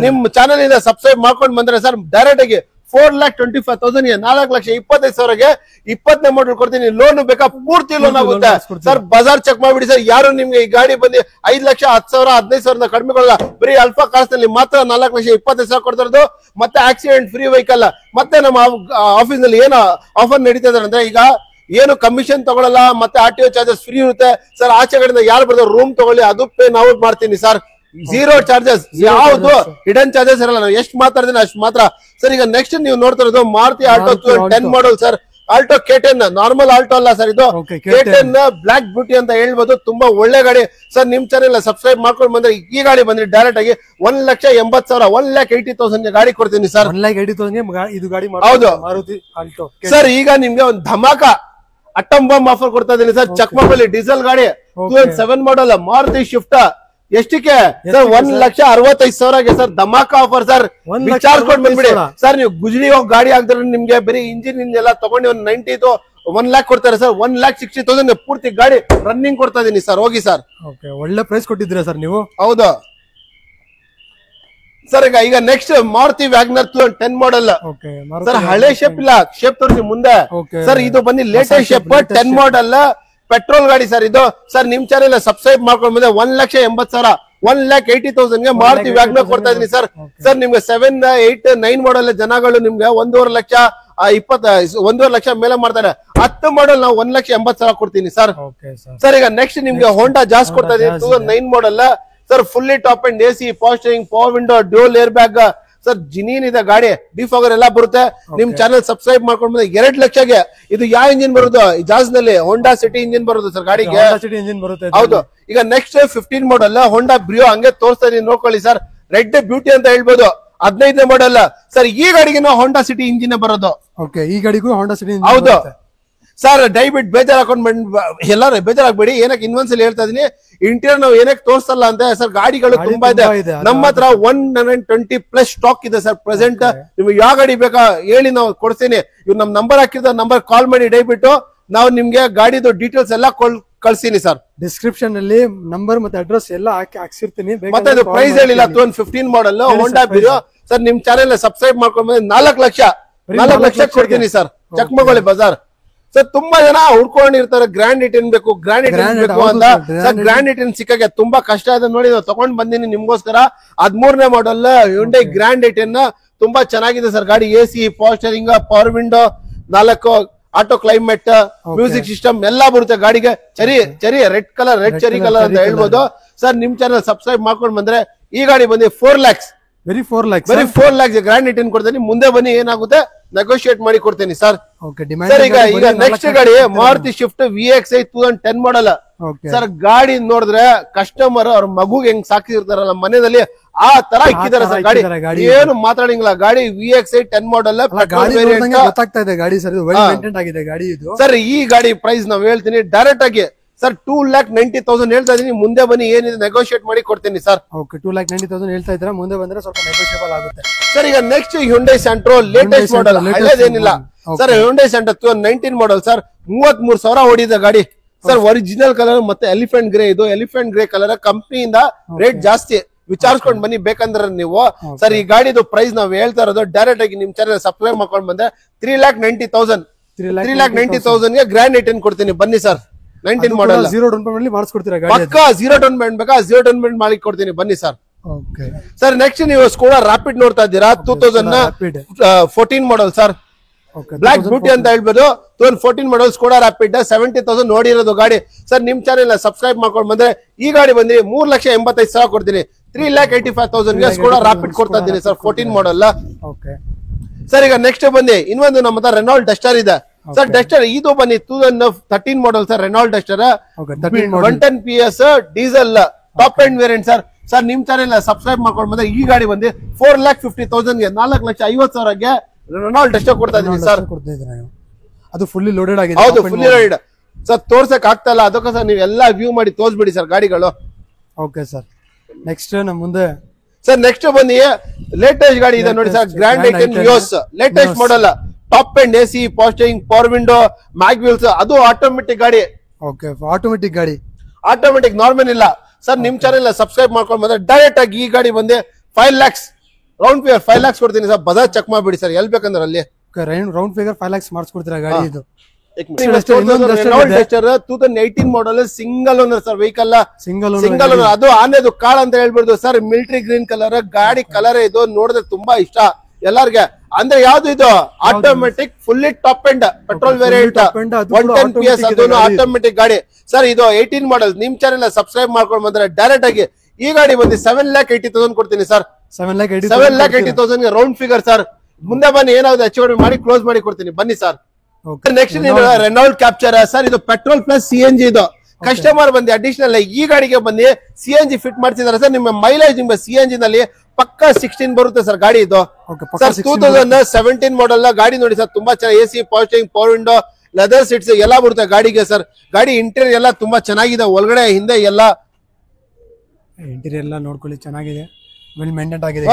ನಿಮ್ ಚಾನಲ್ ಇಂದ ಸಬ್ಸ್ಕ್ರೈಬ್ ಮಾಡ್ಕೊಂಡು ಬಂದ್ರೆ ಸರ್ ಡೈರೆಕ್ಟ್ ಆಗಿ 4,25,000 4,25,000ಗೆ 20ನೇ ಮಾಡೆಲ್ ಕೊಡ್ತೀನಿ. ಲೋನ್ ಬೇಕಾ ಪೂರ್ತಿ ಲೋನ್ ಆಗುತ್ತೆ ಸರ್. ಬಜಾರ್ ಚೆಕ್ ಮಾಡ್ಬಿಡಿ ಸರ್. ಯಾರು ನಿಮ್ಗೆ ಈ ಗಾಡಿ ಬಂದು 5 ಲಕ್ಷ 10,000 15,000 ಕಡಿಮೆ ಕೊಡಲ್ಲ. ಬರೀ ಅಲ್ಫಾ ಕಾರ್ಸ್ ನಲ್ಲಿ ಮಾತ್ರ 4,25,000 ಕೊಡ್ತಾ ಇರೋದು. ಮತ್ತೆ ಆಕ್ಸಿಡೆಂಟ್ ಫ್ರೀ ವೆಹಿಕಲ್. ಮತ್ತೆ ನಮ್ಮ ಆಫೀಸ್ ನಲ್ಲಿ ಏನು ಆಫರ್ ನಡೀತಾ ಇದೆ ಅಂದ್ರೆ, ಈಗ ಏನು ಕಮಿಷನ್ ತಗೊಳ್ಳಲ್ಲ, ಮತ್ತೆ RTO ಚಾರ್ಜಸ್ ಫ್ರೀ ಇರುತ್ತೆ ಸರ್. ಆಚೆ ಕಡೆಯಿಂದ ಯಾರು ಬರ್ತಾರೆ ರೂಮ್ ತಗೊಳ್ಳಿ, ಅದು ಪೇ ನಾವು ಮಾಡ್ತೀನಿ ಸರ್. 0 ಚಾರ್ಜಸ್, ಯಾವ್ದು ಹಿಡನ್ ಚಾರ್ಜಸ್ ಇರಲ್ಲ. ನಾವು ಎಷ್ಟು ಮಾತಾಡ್ತೀನಿ ಅಷ್ಟು ಮಾತ್ರ ಸರ್. ಈಗ ನೆಕ್ಸ್ಟ್ ನೀವು ನೋಡ್ತಾ ಇರೋದು Maruti Alto 10 model sir. Alto K10 normal Alto ಅಲ್ಲ ಸರ್. ಇದು K10 ಬ್ಲಾಕ್ ಬ್ಯೂಟಿ ಅಂತ ಹೇಳ್ಬೋದು. ತುಂಬಾ ಒಳ್ಳೆ ಗಾಡಿ ಸರ್. ನಿಮ್ ಚಾನೆಲ್ ಸಬ್ಸ್ಕ್ರೈಬ್ ಮಾಡ್ಕೊಂಡು ಬಂದ್ರೆ ಈ ಗಾಡಿ ಬಂದ್ರೆ ಡೈರೆಕ್ಟ್ ಆಗಿ 1,80,000 1,80,000 ಗಾಡಿ ಕೊಡ್ತೀನಿ ಸರ್. 1,80,000 ಹೌದು ಸರ್. ಈಗ ನಿಮ್ಗೆ ಒಂದು ಧಮಾಕ ಅಟಮ್ ಬಾಂಬ್ ಆಫರ್ ಕೊಡ್ತಾ ಇದೀನಿ ಸರ್. ಚಕ್ಮಕಲ್ಲಿ ಡೀಸೆಲ್ ಗಾಡಿ 2007 ಮಾಡೆಲ್ ಮಾರುತಿ ಶಿಫ್ಟ್. ಎಷ್ಟಕ್ಕೆ ಸರ್? 1,65,000ಗೆ ಸರ್. ಧಮಾಕ ಆಫರ್ ಸರ್. ಚಾರ್ಜ್ ಕೊಟ್ಟು ಬಂದ್ಬಿಡಿ ಸರ್. ನೀವು ಗುಜರಿ ಹೋಗಿ ಗಾಡಿ ಹಾಕಿದ್ರೆ ನಿಮ್ಗೆ ಬರೀ ಇಂಜಿನ್ ಎಲ್ಲ ತಗೊಂಡು ಒಂದು 90 1 lakh ಕೊಡ್ತಾರೆ ಸರ್. 1,60,000 ಪೂರ್ತಿ ಗಾಡಿ ರನ್ನಿಂಗ್ ಕೊಡ್ತಾ ಇದೀನಿ ಸರ್. ಹೋಗಿ ಸರ್. ಒಳ್ಳೆ ಪ್ರೈಸ್ ಕೊಟ್ಟಿದ್ದೀರಾ ಸರ್ ನೀವು. ಹೌದು ಸರ್. ಈಗ next Maruti WagonR 10 model sir. ಹಳೆ ಶೇಪ್ ಇಲ್ಲ, ಶೇಪ್ ತೋರಿಸಿ ಮುಂದೆ ಸರ್. ಇದು ಬಂದು ಲೇಟೆಸ್ಟ್ ಶೇಪ್ 10 ಮಾಡೆಲ್ ಪೆಟ್ರೋಲ್ ಗಾಡಿ ಸರ್. ಇದು ಸರ್ ನಿಮ್ ಚಾನೆಲ್ ಸಬ್ಸ್ಕ್ರೈಬ್ ಮಾಡ್ಕೊಂಡು ಬಂದ್ರೆ 1,80,000 1,80,000ಗೆ ಮಾರುತಿ ವ್ಯಾಗ್ನರ್ ಕೊಡ್ತಾ ಇದೀನಿ ಸರ್. ಸರ್ ನಿಮ್ಗೆ 7, 8, 9 ಮಾಡೆಲ್ ಜನಗಳು ನಿಮ್ಗೆ 1.5 ಲಕ್ಷ 1.5 ಲಕ್ಷ ಮೇಲೆ ಮಾಡ್ತಾರೆ. 10 ಮಾಡೆಲ್ ನಾವು 1,80,000 ಕೊಡ್ತೀನಿ ಸರ್. ಸರ್ ಈಗ ನೆಕ್ಸ್ಟ್ ನಿಮ್ಗೆ ಹೋಂಡಾ ಜಾಸ್ ಕೊಡ್ತಾ ಇದೀನಿ 2009 model sir. Fully top end AC, power steering, power window, dual air bag sir. Genuine ಇದೆ ಗಾಡಿ. ಡಿಫಾಗರ್ ಎಲ್ಲ ಬರುತ್ತೆ. ನಿಮ್ ಚಾನೆಲ್ ಸಬ್ಸ್ಕ್ರೈಬ್ ಮಾಡ್ಕೊಂಡು 2 ಲಕ್ಷಗೆ. ಇದು ಯಾವ ಇಂಜಿನ್ ಬರೋದು? ಜಾಸ್ ನಲ್ಲಿ ಹೋಂಡಾ ಸಿಟಿ ಇಂಜಿನ್ ಬರೋದು ಸರ್ ಗಾಡಿಗೆ. ಹೌದು. ಈಗ ನೆಕ್ಸ್ಟ್ 15 ಮಾಡೆಲ್ ಹೋಂಡಾ ಬ್ರಿಯೋ ಹಂಗೆ ತೋರಿಸ್ತಾ ಇದೀನಿ ನೋಡ್ಕೊಳ್ಳಿ ಸರ್. ರೆಡ್ ಬ್ಯೂಟಿ ಅಂತ ಹೇಳ್ಬೋದು. 15ನೇ ಮಾಡೆಲ್ ಸರ್. ಈ ಗಾಡಿಗೆ ಹೋಂಡಾ ಸಿಟಿ ಇಂಜಿನ್ ಬರೋದು. ಈ ಗಾಡಿಗೂ ಹೋಂಡಾ ಸಿಟಿ. ಹೌದು ಸರ್. ದಯವಿಟ್ಟು ಬೇಜಾರ್ ಹಾಕೊಂಡ್ ಎಲ್ಲಾರು ಬೇಜಾರಾಗ್ಬೇಡಿ. ಏನಕ್ಕೆ ಇನ್ನೊಂದ್ಸಲಿ ಹೇಳ್ತಾ ಇದೀನಿ, ಇಂಟೀರಿಯರ್ ನಾವು ಏನಕ್ಕೆ ತೋರಿಸಲ್ಲ ಅಂತ ಸರ್. ಗಾಡಿಗಳು ತುಂಬಾ ಇದೆ ನಮ್ಮ ಹತ್ರ. 120+ ಸ್ಟಾಕ್ ಇದೆ ಸರ್ ಪ್ರೆಸೆಂಟ್. ನಿಮ್ಗೆ ಯಾವ ಗಾಡಿ ಬೇಕಾ ಹೇಳಿ ನಾವು ಕೊಡ್ತೀನಿ. ಇವ್ ನಮ್ ನಂಬರ್ ಹಾಕಿದ್ರೆ ನಂಬರ್ ಕಾಲ್ ಮಾಡಿ ದಯವಿಟ್ಟು ನಾವು ನಿಮ್ಗೆ ಗಾಡಿದು ಡೀಟೇಲ್ಸ್ ಎಲ್ಲ ಕಳ್ಸಿನಿ ಸರ್. ಡಿಸ್ಕ್ರಿಪ್ಷನ್ ಅಲ್ಲಿ ನಂಬರ್ ಮತ್ತೆ ಅಡ್ರೆಸ್ ಎಲ್ಲ ಹಾಕ್ಸಿರ್ತೀನಿ. ಮತ್ತೆ ಅದು ಪ್ರೈಸ್ ಹೇಳಿಲ್ಲ 2015 ಮಾಡಲ್ ಹೋಂಡಾ ಬಿರೋ ಸರ್. ನಿಮ್ ಚಾನೆಲ್ ಸಬ್ಸ್ಕ್ರೈಬ್ ಮಾಡ್ಕೊಂಡ್ 4 ಲಕ್ಷ ಕೊಡ್ತೀನಿ ಸರ್. ಚಕ್ಮಗೋಳಿ ಬಜಾರ್ ಸರ್. ತುಂಬಾ ಜನ ಹುಡ್ಕೊಂಡಿರ್ತಾರೆ ಗ್ರ್ಯಾಂಡ್ ಇಟನ್ ಬೇಕು ಬೇಕು ಅಂತ ಸರ್. ಗ್ರ್ಯಾಂಡ್ ಇಟನ್ ಸಿಕ್ಕಾಗೆ ತುಂಬಾ ಕಷ್ಟ ಇದೆ ನೋಡಿ. ತಗೊಂಡ್ ಬಂದಿನಿ ನಿಮ್ಗೋಸ್ಕರ 13ನೇ ಮಾಡಲ್ ಹ್ಯುಂಡೈ ಗ್ರ್ಯಾಂಡ್ ಇಟನ್. ತುಂಬಾ ಚೆನ್ನಾಗಿದೆ ಸರ್ ಗಾಡಿ. AC, power steering, power window, 4 auto climate, music system ಎಲ್ಲ ಬರುತ್ತೆ ಗಾಡಿಗೆ. ಚೆರಿ ರೆಡ್ ಚೆರಿ ಕಲರ್ ಅಂತ ಹೇಳ್ಬೋದು ಸರ್. ನಿಮ್ ಚಾನಲ್ ಸಬ್ಸ್ಕ್ರೈಬ್ ಮಾಡ್ಕೊಂಡು ಬಂದ್ರೆ ಈ ಗಾಡಿ ಬಂದು 4 lakhs, ಬರೀ 4 lakhs ಗ್ರ್ಯಾಂಡ್ ಇಟನ್ ಕೊಡ್ತೀನಿ. ಮುಂದೆ ಬನ್ನಿ, ಏನಾಗುತ್ತೆ ನೆಗೋಷಿಯೇಟ್ ಮಾಡಿ ಕೊಡ್ತೀನಿ ಸರ್. ಸರ್ ಈಗ ನೆಕ್ಸ್ಟ್ ಗಾಡಿ ಮಾರುತಿ ಶಿಫ್ಟ್ VXi 2010 ಮಾಡಲ್ ಸರ್. ಗಾಡಿ ನೋಡಿದ್ರೆ ಕಸ್ಟಮರ್ ಅವ್ರ ಮಗುಗೆ ಹೆಂಗ್ ಸಾಕಿರ್ತಾರಲ್ಲ ಮನೆಯಲ್ಲಿ ಆ ತರ ಇಕ್ಕಿದ್ದಾರೆ ಸರ್ ಗಾಡಿ. ಏನು ಮಾತಾಡಿಂಗಿಲ್ಲ. ಗಾಡಿ VXi 10 ಮಾಡಲ್ ಗೊತ್ತಾಗ್ತಾ ಇದೆ ಗಾಡಿ ಸರ್. ವೆಲ್ ಮೇಂಟೈನ್ ಆಗಿದೆ ಗಾಡಿ ಇದು ಸರ್. ಈ ಗಾಡಿ ಪ್ರೈಸ್ ನಾವ್ ಹೇಳ್ತೀನಿ ಡೈರೆಕ್ಟ್ ಆಗಿ ಸರ್ 2,90,000 ಹೇಳ್ತಾ ಇದೀನಿ. ಮುಂದೆ ಬನ್ನಿ, ಏನಿದೆ ನೆಗೋಷಿಯೇಟ್ ಮಾಡಿ ಕೊಡ್ತೀನಿ ಸರ್. ಓಕೆ, 2,90,000 ಹೇಳ್ತಾ ಇದ್ರೆ ಮುಂದೆ ಬಂದ್ರೆ ಸ್ವಲ್ಪ ನೆಗೋಷಿಯಬಲ್ ಆಗುತ್ತೆ ಸರ್. ಈಗ next Hyundai Santro latest model, ಹಳೇದೇನಿಲ್ಲ sir. Hyundai Santro 2019 model sir. 33,000 ಓಡಿದೆ ಗಾಡಿ ಸರ್. ಒರಿಜಿನಲ್ ಕಲರ್ ಮತ್ತೆ ಎಲಿಫೆಂಟ್ ಗ್ರೇ. ಇದು ಎಲಿಫೆಂಟ್ ಗ್ರೇ ಕಲರ್. ಕಂಪ್ನಿಯಿಂದ ರೇಟ್ ಜಾಸ್ತಿ, ವಿಚಾರಿಸ್ಕೊಂಡ್ ಬನ್ನಿ ಬೇಕಂದ್ರೆ ನೀವು ಸರ್. ಈ ಗಾಡಿದು ಪ್ರೈಸ್ ನಾವ್ ಹೇಳ್ತಾ ಇರೋದು ಡೈರೆಕ್ಟ್ ಆಗಿ ನಿಮ್ ಚಾನಲ್ ಸಬ್ಸ್ಕ್ರೈಬ್ ಮಾಡ್ಕೊಂಡ್ ಬಂದ್ರೆ 3,90,000 ಗೆ ಗ್ರ್ಯಾಂಡ್ ಇಟನ್ ಕೊಡ್ತೀನಿ. ಬನ್ನಿ ಸರ್. 19 ಮಾಡಲ್ 0 ಡೌನ್ ಪೇಮೆಂಟ್ ಮಾಡಿಸ್ಕೊಡ್ತೀರಾ ಗಾಡಿ? ಪಕ್ಕ 0 ಡೌನ್ ಪೇಮೆಂಟ್ ಬೇಕಾ? 0 ಡೌನ್ ಪೇಮೆಂಟ್ ಮಾಡಿ ಕೊಡ್ತೀನಿ. ಬನ್ನಿ ಸರ್. Okay sir. ನೆಕ್ಸ್ಟ್ ನೀವು ಸ್ಕೋಡಾ ರಾಪಿಡ್ ನೋಡ್ತಾ ಇದ್ದೀರಾ. 2014 ಮಾಡಲ್ ಸರ್. ಬ್ಲಾಕ್ ಬ್ಯೂಟಿ ಅಂತ ಹೇಳ್ಬೋದು. 2014 ಮಾಡಲ್ ಸ್ಕೋಡಾ ರಾಪಿಡ್ 70,000 ನೋಡಿರೋದು ಗಾಡಿ ಸರ್. ನಿಮ್ ಚಾನೆಲ್ ಸಬ್ಸ್ಕ್ರೈಬ್ ಮಾಡ್ಕೊಂಡು ಬಂದ್ರೆ ಈ ಗಾಡಿ ಬಂದ್ರಿ 3,85,000 ಕೊಡ್ತೀನಿ. 3,85,000 ಗೆ ಸ್ಕೋಡಾ ರಾಪಿಡ್ ಕೊಡ್ತಾ ಇದ್ದೀನಿ ಸರ್. 14 model sir. ಈಗ ನೆಕ್ಸ್ಟ್ ಬಂದಿ ಇನ್ನೊಂದು ನಮ್ಮ ಹತ್ರ ರೆನಾಲ್ಡ್ ಡಸ್ಟರ್ ಇದೆ ಸರ್. ಡಸ್ಟರ್ ಇದು ಬನ್ನಿ 2013 model sir. Renault Duster 110 PS diesel top end variant sir. Sir ನಿಮ್ ಚಾನೆಲ್ ಸಬ್ಸ್ಕ್ರೈಬ್ ಮಾಡ್ಕೊಂಡು ಬಂದ್ರೆ ಈ ಗಾಡಿ ಬಂದು 4,50,000 ಗೆ 4,50,000 ಗೆ ರೆನಾಲ್ಡ್ ಡಸ್ಟರ್ ಕೊಡ್ತಾ ಇದೀನಿ ಸರ್. ಅದು ಫುಲ್ಲಿ ಲೋಡೆಡ್ ಆಗಿದೆ. ಹೌದು, ಫುಲ್ಲಿ ಲೋಡೆಡ್ ಸರ್. ತೋರ್ಸಕ್ ಆಗ್ತಾ ಇಲ್ಲ, ಅದಕ್ಕೆ ಸರ್ ನೀವು ಎಲ್ಲಾ ವ್ಯೂ ಮಾಡಿ ತೋರ್ಸ್ಬಿಡಿ ಸರ್ ಗಾಡಿಗಳು. Okay sir. ನೆಕ್ಸ್ಟ್ ನಮ್ಮ ಮುಂದೆ ಸರ್ ನೆಕ್ಸ್ಟ್ ಬನ್ನಿ ಲೇಟೆಸ್ಟ್ ಗಾಡಿ ಇದೆ ನೋಡಿ sir. Grand i ten Nios latest model. Top end AC, power steering, power window, mag wheels. ಅದು ಆಟೋಮೆಟಿಕ್ ಗಾಡಿ. ಓಕೆ, ಆಟೋಮೆಟಿಕ್ ಗಾಡಿ. ಆಟೋಮೆಟಿಕ್ ನಾರ್ಮಲ್ ಇಲ್ಲ ಸರ್. ನಿಮ್ ಚಾನೆಲ್ ಸಬ್ಸ್ಕ್ರೈಬ್ ಮಾಡ್ಕೊಂಡು ಬಂದ್ರೆ ಡೈರೆಕ್ಟ್ ಆಗಿ ಈ ಗಾಡಿ ಬಂದೆ 5 lakhs ರೌಂಡ್ ಫಿಗರ್ 5 lakhs ಕೊಡ್ತೀನಿ ಸರ್. ಬಜಾಜ್ ಚೆಕ್ ಮಾಡ್ಬಿಡಿ ಸರ್ ಎಲ್ಲಿ ಬೇಕಂದ್ರೆ ಅಲ್ಲಿ. ರೌಂಡ್ ಫಿಗರ್ 5 lakhs ಮಾಡಿಸ್ಕೊಡ್ತೀರಾ ಗಾಡಿ ಇದು? 2018 model single owner sir. Vehicle single owner. ಅದು ಆನೆದು ಕಾರ್ ಅಂತ ಹೇಳ್ಬಿಡ್ದು ಸರ್. ಮಿಲಿಟರಿ ಗ್ರೀನ್ ಕಲರ್ ಗಾಡಿ. ಕಲರ್ ಇದು ನೋಡಿದ್ರೆ ತುಂಬಾ ಇಷ್ಟ ಎಲ್ಲಾರ್ಗೆ. ಅಂದ್ರೆ ಯಾವ್ದು ಇದು automatic fully top and petrol variant 110 PS. ಅದು ಆಟೋಮೆಟಿಕ್ ಗಾಡಿ ಸರ್. ಇದು 18 ಮಾಡಲ್. ನಿಮ್ ಚಾನೆಲ್ ಸಬ್ಸ್ಕ್ರೈಬ್ ಮಾಡ್ಕೊಂಡು ಬಂದ್ರೆ ಡೈರೆಕ್ಟ್ ಆಗಿ ಈ ಗಾಡಿ ಬಂದು 7,80,000 ಕೊಡ್ತೀನಿ ಸರ್. 7,80,000 ಗೆ ರೌಂಡ್ ಫಿಗರ್ ಸರ್. ಮುಂದೆ ಬನ್ನಿ, ಏನಾದ್ರು ಹೆಚ್ಚು ಕಡಿಮೆ ಮಾಡಿ ಕ್ಲೋಸ್ ಮಾಡಿ ಕೊಡ್ತೀನಿ. ಬನ್ನಿ sir. Next Renault capture sir. ಇದು ಪೆಟ್ರೋಲ್ ಪ್ಲಸ್ CNG. ಇದು ಕಸ್ಟಮರ್ ಬಂದು ಅಡಿಷನಲ್ ಈ ಗಾಡಿಗೆ ಬಂದು CNG ಫಿಟ್ ಮಾಡ್ತಿದ್ದಾರೆ ಸರ್. ನಿಮ್ಮ ಮೈಲೇಜ್ ನಿಮ್ಮ CNG ನಲ್ಲಿ ಪಕ್ಕ 16 ಬರುತ್ತೆ ಸರ್ ಗಾಡಿ ಇದು ಸರ್. 2017 ಮಾಡಲ್ ಗಾಡಿ ನೋಡಿ ಸರ್. ತುಂಬಾ ಚೆನ್ನಾಗಿ AC, power steering, power window, leather seats ಎಲ್ಲ ಬರುತ್ತೆ ಗಾಡಿಗೆ ಸರ್. ಗಾಡಿ ಇಂಟೀರಿಯರ್ ಎಲ್ಲ ತುಂಬಾ ಚೆನ್ನಾಗಿದೆ. ಒಳಗಡೆ ಹಿಂದೆ ಎಲ್ಲ ಇಂಟೀರಿಯರ್ ಎಲ್ಲ ನೋಡ್ಕೊಳ್ಳಿ, ಚೆನ್ನಾಗಿದೆ, ವೆಲ್ ಮೇಂಟೈನ್ ಆಗಿದೆ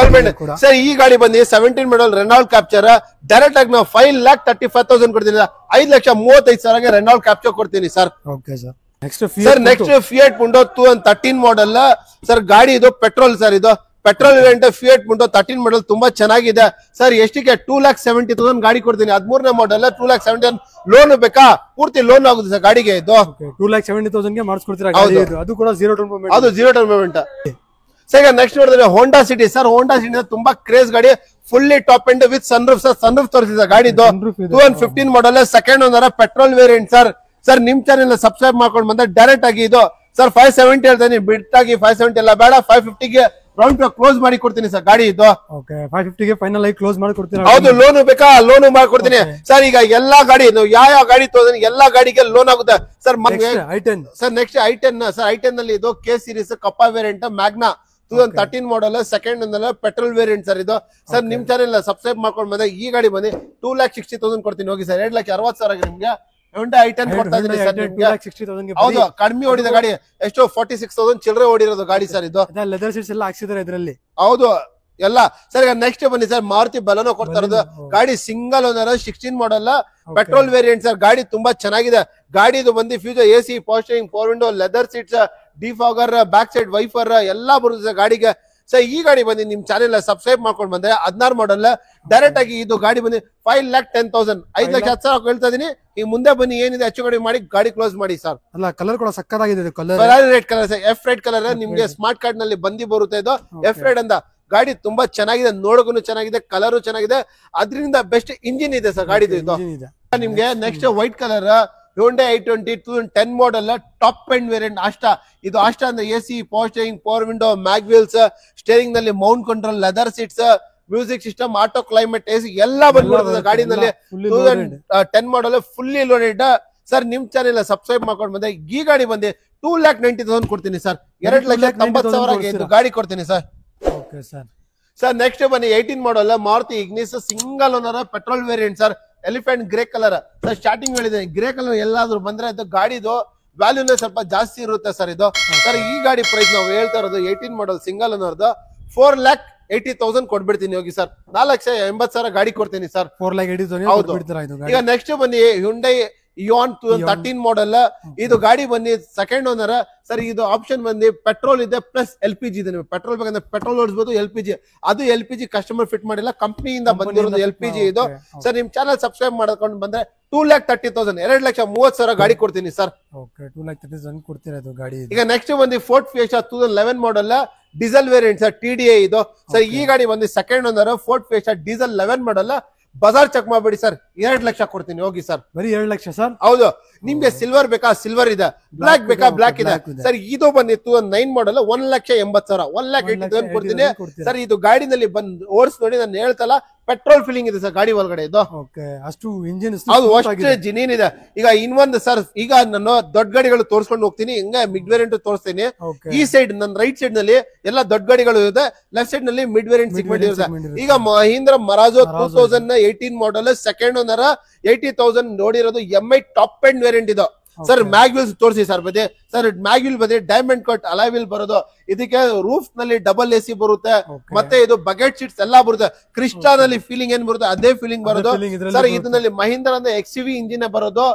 ಸರ್. ಈ ಗಾಡಿ ಬಂದು 17 ಮಾಡಲ್ ರೆನಾಲ್ಡ್ ಕ್ಯಾಪ್ಚರ್. ಡೈರೆಕ್ಟ್ ಆಗಿ ನಾವು 5,35,000 ಕೊಡ್ತೀನಿ. 5,35,000 ಗೆ ರೆನಾಲ್ಡ್ ಕ್ಯಾಪ್ಚರ್ ಕೊಡ್ತೀನಿ sir. Okay sir. Next Fiat Punto 2013 model sir. ಗಾಡಿ ಇದು ಪೆಟ್ರೋಲ್ ಸರ್. ಇದು petrol variant Fiat Punto 13 model ತುಂಬಾ ಚೆನ್ನಾಗಿದೆ ಸರ್. ಎಷ್ಟಿಗೆ 2,70,000 ಗಾಡಿ ಕೊಡ್ತೀನಿ. 13ನೇ ಮಾಡಲ್ 2,70,000. ಲೋನ್ ಬೇಕಾ? ಪೂರ್ತಿ ಲೋನ್ ಆಗುತ್ತೆ ಸರ್ ಗಾಡಿಗೆ. ಇದು 2,70,000 ಗೆ ಮಾಡಿಸ್ಕೊಡ್ತೀರಾ? ಅದು ಕೂಡ 0 ಡೌನ್ ಪೇಮೆಂಟ್. ಅದು 0 ಡೌನ್ ಪೇಮೆಂಟ್ ಸರ್. ಈಗ ನೆಕ್ಸ್ಟ್ ನೋಡಿದ್ರೆ Honda City sir. Honda City ತುಂಬಾ ಕ್ರೇಜ್ ಗಾಡಿ. Fully top and with sunroof sir. Sunroof ತೋರಿಸಿದ ಗಾಡಿ. ಇದು 2015 ಮಾಡಲ್ second owner petrol variant sir. Sir ನಿಮ್ ಚಾನೆಲ್ ಸಬ್ಸ್ಕ್ರೈಬ್ ಮಾಡ್ಕೊಂಡು ಬಂದ್ರೆ ಡೈರೆಕ್ಟ್ ಆಗಿ ಇದು ಸರ್ 570 ಹೇಳ್ತೀನಿ. ಬಿಟ್ಟಾಗಿ 570 ಎಲ್ಲ ಬೇಡ, 550 ಗೆ ರೌಂಡ್ ಕ್ಲೋಸ್ ಮಾಡಿ ಕೊಡ್ತೀನಿ ಸರ್ ಗಾಡಿ ಇದು. 550 ಗೆ ಫೈನಲ್ ಆಗಿ ಕ್ಲೋಸ್ ಮಾಡಿ ಕೊಡ್ತೀನಿ. ಹೌದು, ಲೋನ್ ಬೇಕಾ? ಲೋನ್ ಮಾಡ್ಕೊಡ್ತೀನಿ ಸರ್. ಈಗ ಎಲ್ಲಾ ಗಾಡಿ ನೀವು ಯಾವ ಗಾಡಿ ತೋರಿಸಿ ಎಲ್ಲಾ ಗಾಡಿಗೆ ಲೋನ್ ಆಗುತ್ತೆ sir. Sir next I10 sir. I10 ನಲ್ಲಿ ಇದು K series kappa variant Magna 2013 model second petrol variant sir. ಇದು ಸರ್ ನಿಮ್ ಚಾನೆಲ್ ಸಬ್ಸ್ಕ್ರೈಬ್ ಮಾಡ್ಕೊಂಡು ಬಂದ್ರೆ ಈ ಗಾಡಿ ಬಂದು 2,60,000 ಕೊಡ್ತೀನಿ. ಹೋಗಿ ಸರ್. 2,60,000 ನಿಮ್ಗೆ I10 ಕೊಡ್ತಾ ಇದೀನಿ ಸರ್. ಹೌದು, ಕಡಿಮೆ ಓಡಿದ ಗಾಡಿ. ಎಷ್ಟು 46,000 ಚಿಲ್ಲರೆ ಓಡಿರೋದು ಗಾಡಿ ಸರ್. ಇದು ಲೆದರ್ ಸೀಟ್ಸ್ ಎಲ್ಲ ಹಾಕ್ಸಿದ್ದಾರೆ ಇದರಲ್ಲಿ. ಹೌದು, ಎಲ್ಲ ಸರ್. ಈಗ ನೆಕ್ಸ್ಟ್ ಬನ್ನಿ ಸರ್, ಮಾರುತಿ ಬಲನೋ ಕೊಡ್ತಾ ಇರೋದು ಗಾಡಿ ಸಿಂಗಲ್ ಓನರ್ 16 ಮಾಡಲ್ ಪೆಟ್ರೋಲ್ ವೇರಿಯಂಟ್ ಸರ್. ಗಾಡಿ ತುಂಬಾ ಚೆನ್ನಾಗಿದೆ. ಗಾಡಿದು ಬಂದು future AC, power steering, power window, leather seats, defogger, back side wiper ಎಲ್ಲಾ ಬರುತ್ತೆ ಸರ್ ಗಾಡಿಗೆ. ಸರ್ ಈ ಗಾಡಿ ಬಂದು ನಿಮ್ ಚಾನೆಲ್ ಸಬ್ಸ್ಕ್ರೈಬ್ ಮಾಡ್ಕೊಂಡು ಬಂದ್ರೆ 16 ಮಾಡಲ್ ಡೈರೆಕ್ಟ್ ಆಗಿ ಇದು ಗಾಡಿ ಬಂದು 5,10,000 5,10,000 ಹೇಳ್ತಾ ಇದೀನಿ. ಈ ಮುಂದೆ ಬನ್ನಿ ಏನಿದೆ ಹೆಚ್ಚು ಕಡಿಮೆ ಮಾಡಿ ಗಾಡಿ ಕ್ಲೋಸ್ ಮಾಡಿ ಸರ್. ಅಲ್ಲ ಕಲರ್ ಕೂಡ ಸಕ್ಕತ್ತಾಗಿದೆ colour. Red colour sir, F red colour ನಿಮ್ಗೆ ಸ್ಮಾರ್ಟ್ ಕಾರ್ಡ್ ನಲ್ಲಿ ಬಂದಿ ಬರುತ್ತೆ ಇದು ಎಫ್ ರೆಡ್ ಅಂತ. ಗಾಡಿ ತುಂಬಾ ಚೆನ್ನಾಗಿದೆ, ನೋಡೋಕು ಚೆನ್ನಾಗಿದೆ, ಕಲರ್ ಚೆನ್ನಾಗಿದೆ, ಅದರಿಂದ ಬೆಸ್ಟ್ ಇಂಜಿನ್ ಇದೆ ಸರ್ ಗಾಡಿದು ಇದು. ನಿಮ್ಗೆ next white colour Hyundai i20 2010 model top end variant Asta. ಇದು ಆಸ್ಟಾ ಅಂದ್ರೆ AC, power steering, power window, mag wheels, steering ನಲ್ಲಿ mount control, leather seats, music system, auto climate AC ಎಲ್ಲ ಬಂದ್ಬಿಡುತ್ತೆ ಗಾಡಿನಲ್ಲಿ. 2010 ಮಾಡಲ್ ಫುಲ್ಲಿ ಲೋಡೆಡ್ ಸರ್. ನಿಮ್ channel subscribe ಮಾಡ್ಕೊಂಡು ಬಂದ್ರೆ ಈ ಗಾಡಿ ಬಂದು 2,90,000 ಕೊಡ್ತೀನಿ ಸರ್. 2,90,000 ಗಾಡಿ ಕೊಡ್ತೀನಿ ಸರ್. ಸರ್ ನೆಕ್ಸ್ಟ್ ಬನ್ನಿ 18 model Maruti Ignis single owner petrol variant sir. Elephant grey colour sir. Starting ಹೇಳಿದೆ ಗ್ರೇ ಕಲರ್ ಎಲ್ಲಾದ್ರೂ ಬಂದ್ರೆ ಅದು ಗಾಡಿದು ವ್ಯಾಲ್ಯೂನೇ ಸ್ವಲ್ಪ ಜಾಸ್ತಿ ಇರುತ್ತೆ ಸರ್ ಇದು. ಸರ್ ಈ ಗಾಡಿ ಪ್ರೈಸ್ ನಾವು ಹೇಳ್ತಾ ಇರೋದು 18 ಮಾಡಲ್ ಸಿಂಗಲ್ ಓನರ್ದು 4,80,000 ಕೊಡ್ಬಿಡ್ತೀನಿ ಹೋಗಿ ಸರ್. 4,80,000 ಗಾಡಿ ಕೊಡ್ತೀನಿ ಸರ್. 4,80,000 ಹೌದು. ಈಗ ನೆಕ್ಸ್ಟ್ ಬನ್ನಿ Hyundai Ion 13 ಮಾಡಲ್. ಇದು ಗಾಡಿ ಬಂದು ಸೆಕೆಂಡ್ ಓನರ್ ಸರ್. ಇದು ಆಪ್ಷನ್ ಬಂದು ಪೆಟ್ರೋಲ್ ಇದೆ ಪ್ಲಸ್ LPG ಇದೆ. ನೀವು ಪೆಟ್ರೋಲ್ ಬೇಕಂದ್ರೆ ಪೆಟ್ರೋಲ್ ಓಡಿಸಬಹುದು, LPG ಅದು LPG ಕಸ್ಟಮರ್ ಫಿಟ್ ಮಾಡಿಲ್ಲ, ಕಂಪನಿಯಿಂದ ಬಂದಿರೋದು LPG ಇದು ಸರ್. ನಿಮ್ ಚಾನಲ್ ಸಬ್ಸ್ಕ್ರೈಬ್ ಮಾಡ್ಕೊಂಡು ಬಂದ್ರೆ 2,30,000 2,30,000 ಗಾಡಿ ಕೊಡ್ತೀನಿ ಸರ್. 2,30,000 ಕೊಡ್ತೀರಾ ಗಾಡಿ. ಈಗ ನೆಕ್ಸ್ಟ್ ಬಂದು ಫೋರ್ಟ್ ಫಿಯೆಸ್ಟಾ 2011 ಮಾಡಲ್ ಡೀಸೆಲ್ ವೇರಿಯಂಟ್ ಸರ್. TDI ಇದು ಸರ್. ಈ ಗಾಡಿ ಬಂದು second owner fort fiesta diesel 11 ಮಾಡಲ್. ಬಜಾರ್ ಚೆಕ್ ಮಾಡ್ಬೇಡಿ ಸರ್, 2 ಲಕ್ಷ ಕೊಡ್ತೀನಿ ಹೋಗಿ ಸರ್. ಬರೀ 2 ಲಕ್ಷ ಸರ್. ಹೌದು. ನಿಮ್ಗೆ ಸಿಲ್ವರ್ ಬೇಕಾ ಸಿಲ್ವರ್ ಇದೆ, ಬ್ಲಾಕ್ ಬೇಕಾ ಬ್ಲಾಕ್ ಇದೆ ಸರ್. ಇದು ಬಂದಿತ್ತು 9 ಮಾಡಲ್ 1,80,000 1,80,000 ಕೊಡ್ತೀನಿ ಸರ್. ಇದು ಗಾಡಿನಲ್ಲಿ ಬಂದು ಓಡಿಸ್ ನೋಡಿ, ನಾನು ಹೇಳ್ತಲ್ಲ ಪೆಟ್ರೋಲ್ ಫೀಲಿಂಗ್ ಇದೆ ಸರ್ ಗಾಡಿ ಒಳಗಡೆ ಇದು. ಅಷ್ಟು ಇಂಜಿನ್ ಹೌದು, ಅಷ್ಟು ಜಿನೀನ್ ಇದೆ. ಈಗ ಇನ್ನೊಂದು ಸರ್, ಈಗ ನಾನು ದೊಡ್ಡ ಗಾಡಿಗಳು ತೋರಿಸ್ಕೊಂಡು ಹೋಗ್ತೀನಿ, ಹಿಂಗ ಮಿಡ್ ವೇರಿಯಂಟ್ ತೋರಿಸ್ತೀನಿ. ಈ ಸೈಡ್ ನನ್ನ ರೈಟ್ ಸೈಡ್ ನಲ್ಲಿ ಎಲ್ಲ ದೊಡ್ಡ ಗಾಡಿಗಳು ಇದೆ, ಲೆಫ್ಟ್ ಸೈಡ್ ನಲ್ಲಿ ಮಿಡ್ ವೇರಿಯಂಟ್ ಸಿಗ್ಮೆಂಟ್ ಇರುತ್ತೆ. ಈಗ Mahindra Marazzo 2018 model second owner 80,000 ನೋಡಿರೋದು MI ಟಾಪ್ ಎಂಡ್ ವೇರಿಯಂಟ್ ಇದು ಸರ್. ಮ್ಯಾಗ್ವಿಲ್ಸ್ ತೋರಿಸಿ ಸರ್. ಬದೇ ಸರ್ ಮ್ಯಾಗ್ವಿಲ್ ಬದೇ ಡೈಮಂಡ್ ಕಟ್ ಅಲಾಯ್ವಿಲ್ ಬರೋದು. ಇದಕ್ಕೆ ರೂಫ್ ನಲ್ಲಿ ಡಬಲ್ AC ಬರುತ್ತೆ, ಮತ್ತೆ ಇದು ಬಕೆಟ್ ಸೀಟ್ಸ್ ಎಲ್ಲ ಬರುತ್ತೆ. ಕ್ರಿಸ್ಟಾನಲ್ಲಿ ಫೀಲಿಂಗ್ ಏನ್ ಬರುತ್ತೆ ಅದೇ ಫೀಲಿಂಗ್ ಬರೋದು ಸರ್. ಇದರಲ್ಲಿ ಮಹೀಂದ್ರ ಅಂದ್ರೆ XUV ಇಂಜಿನ್ ಬರೋದು,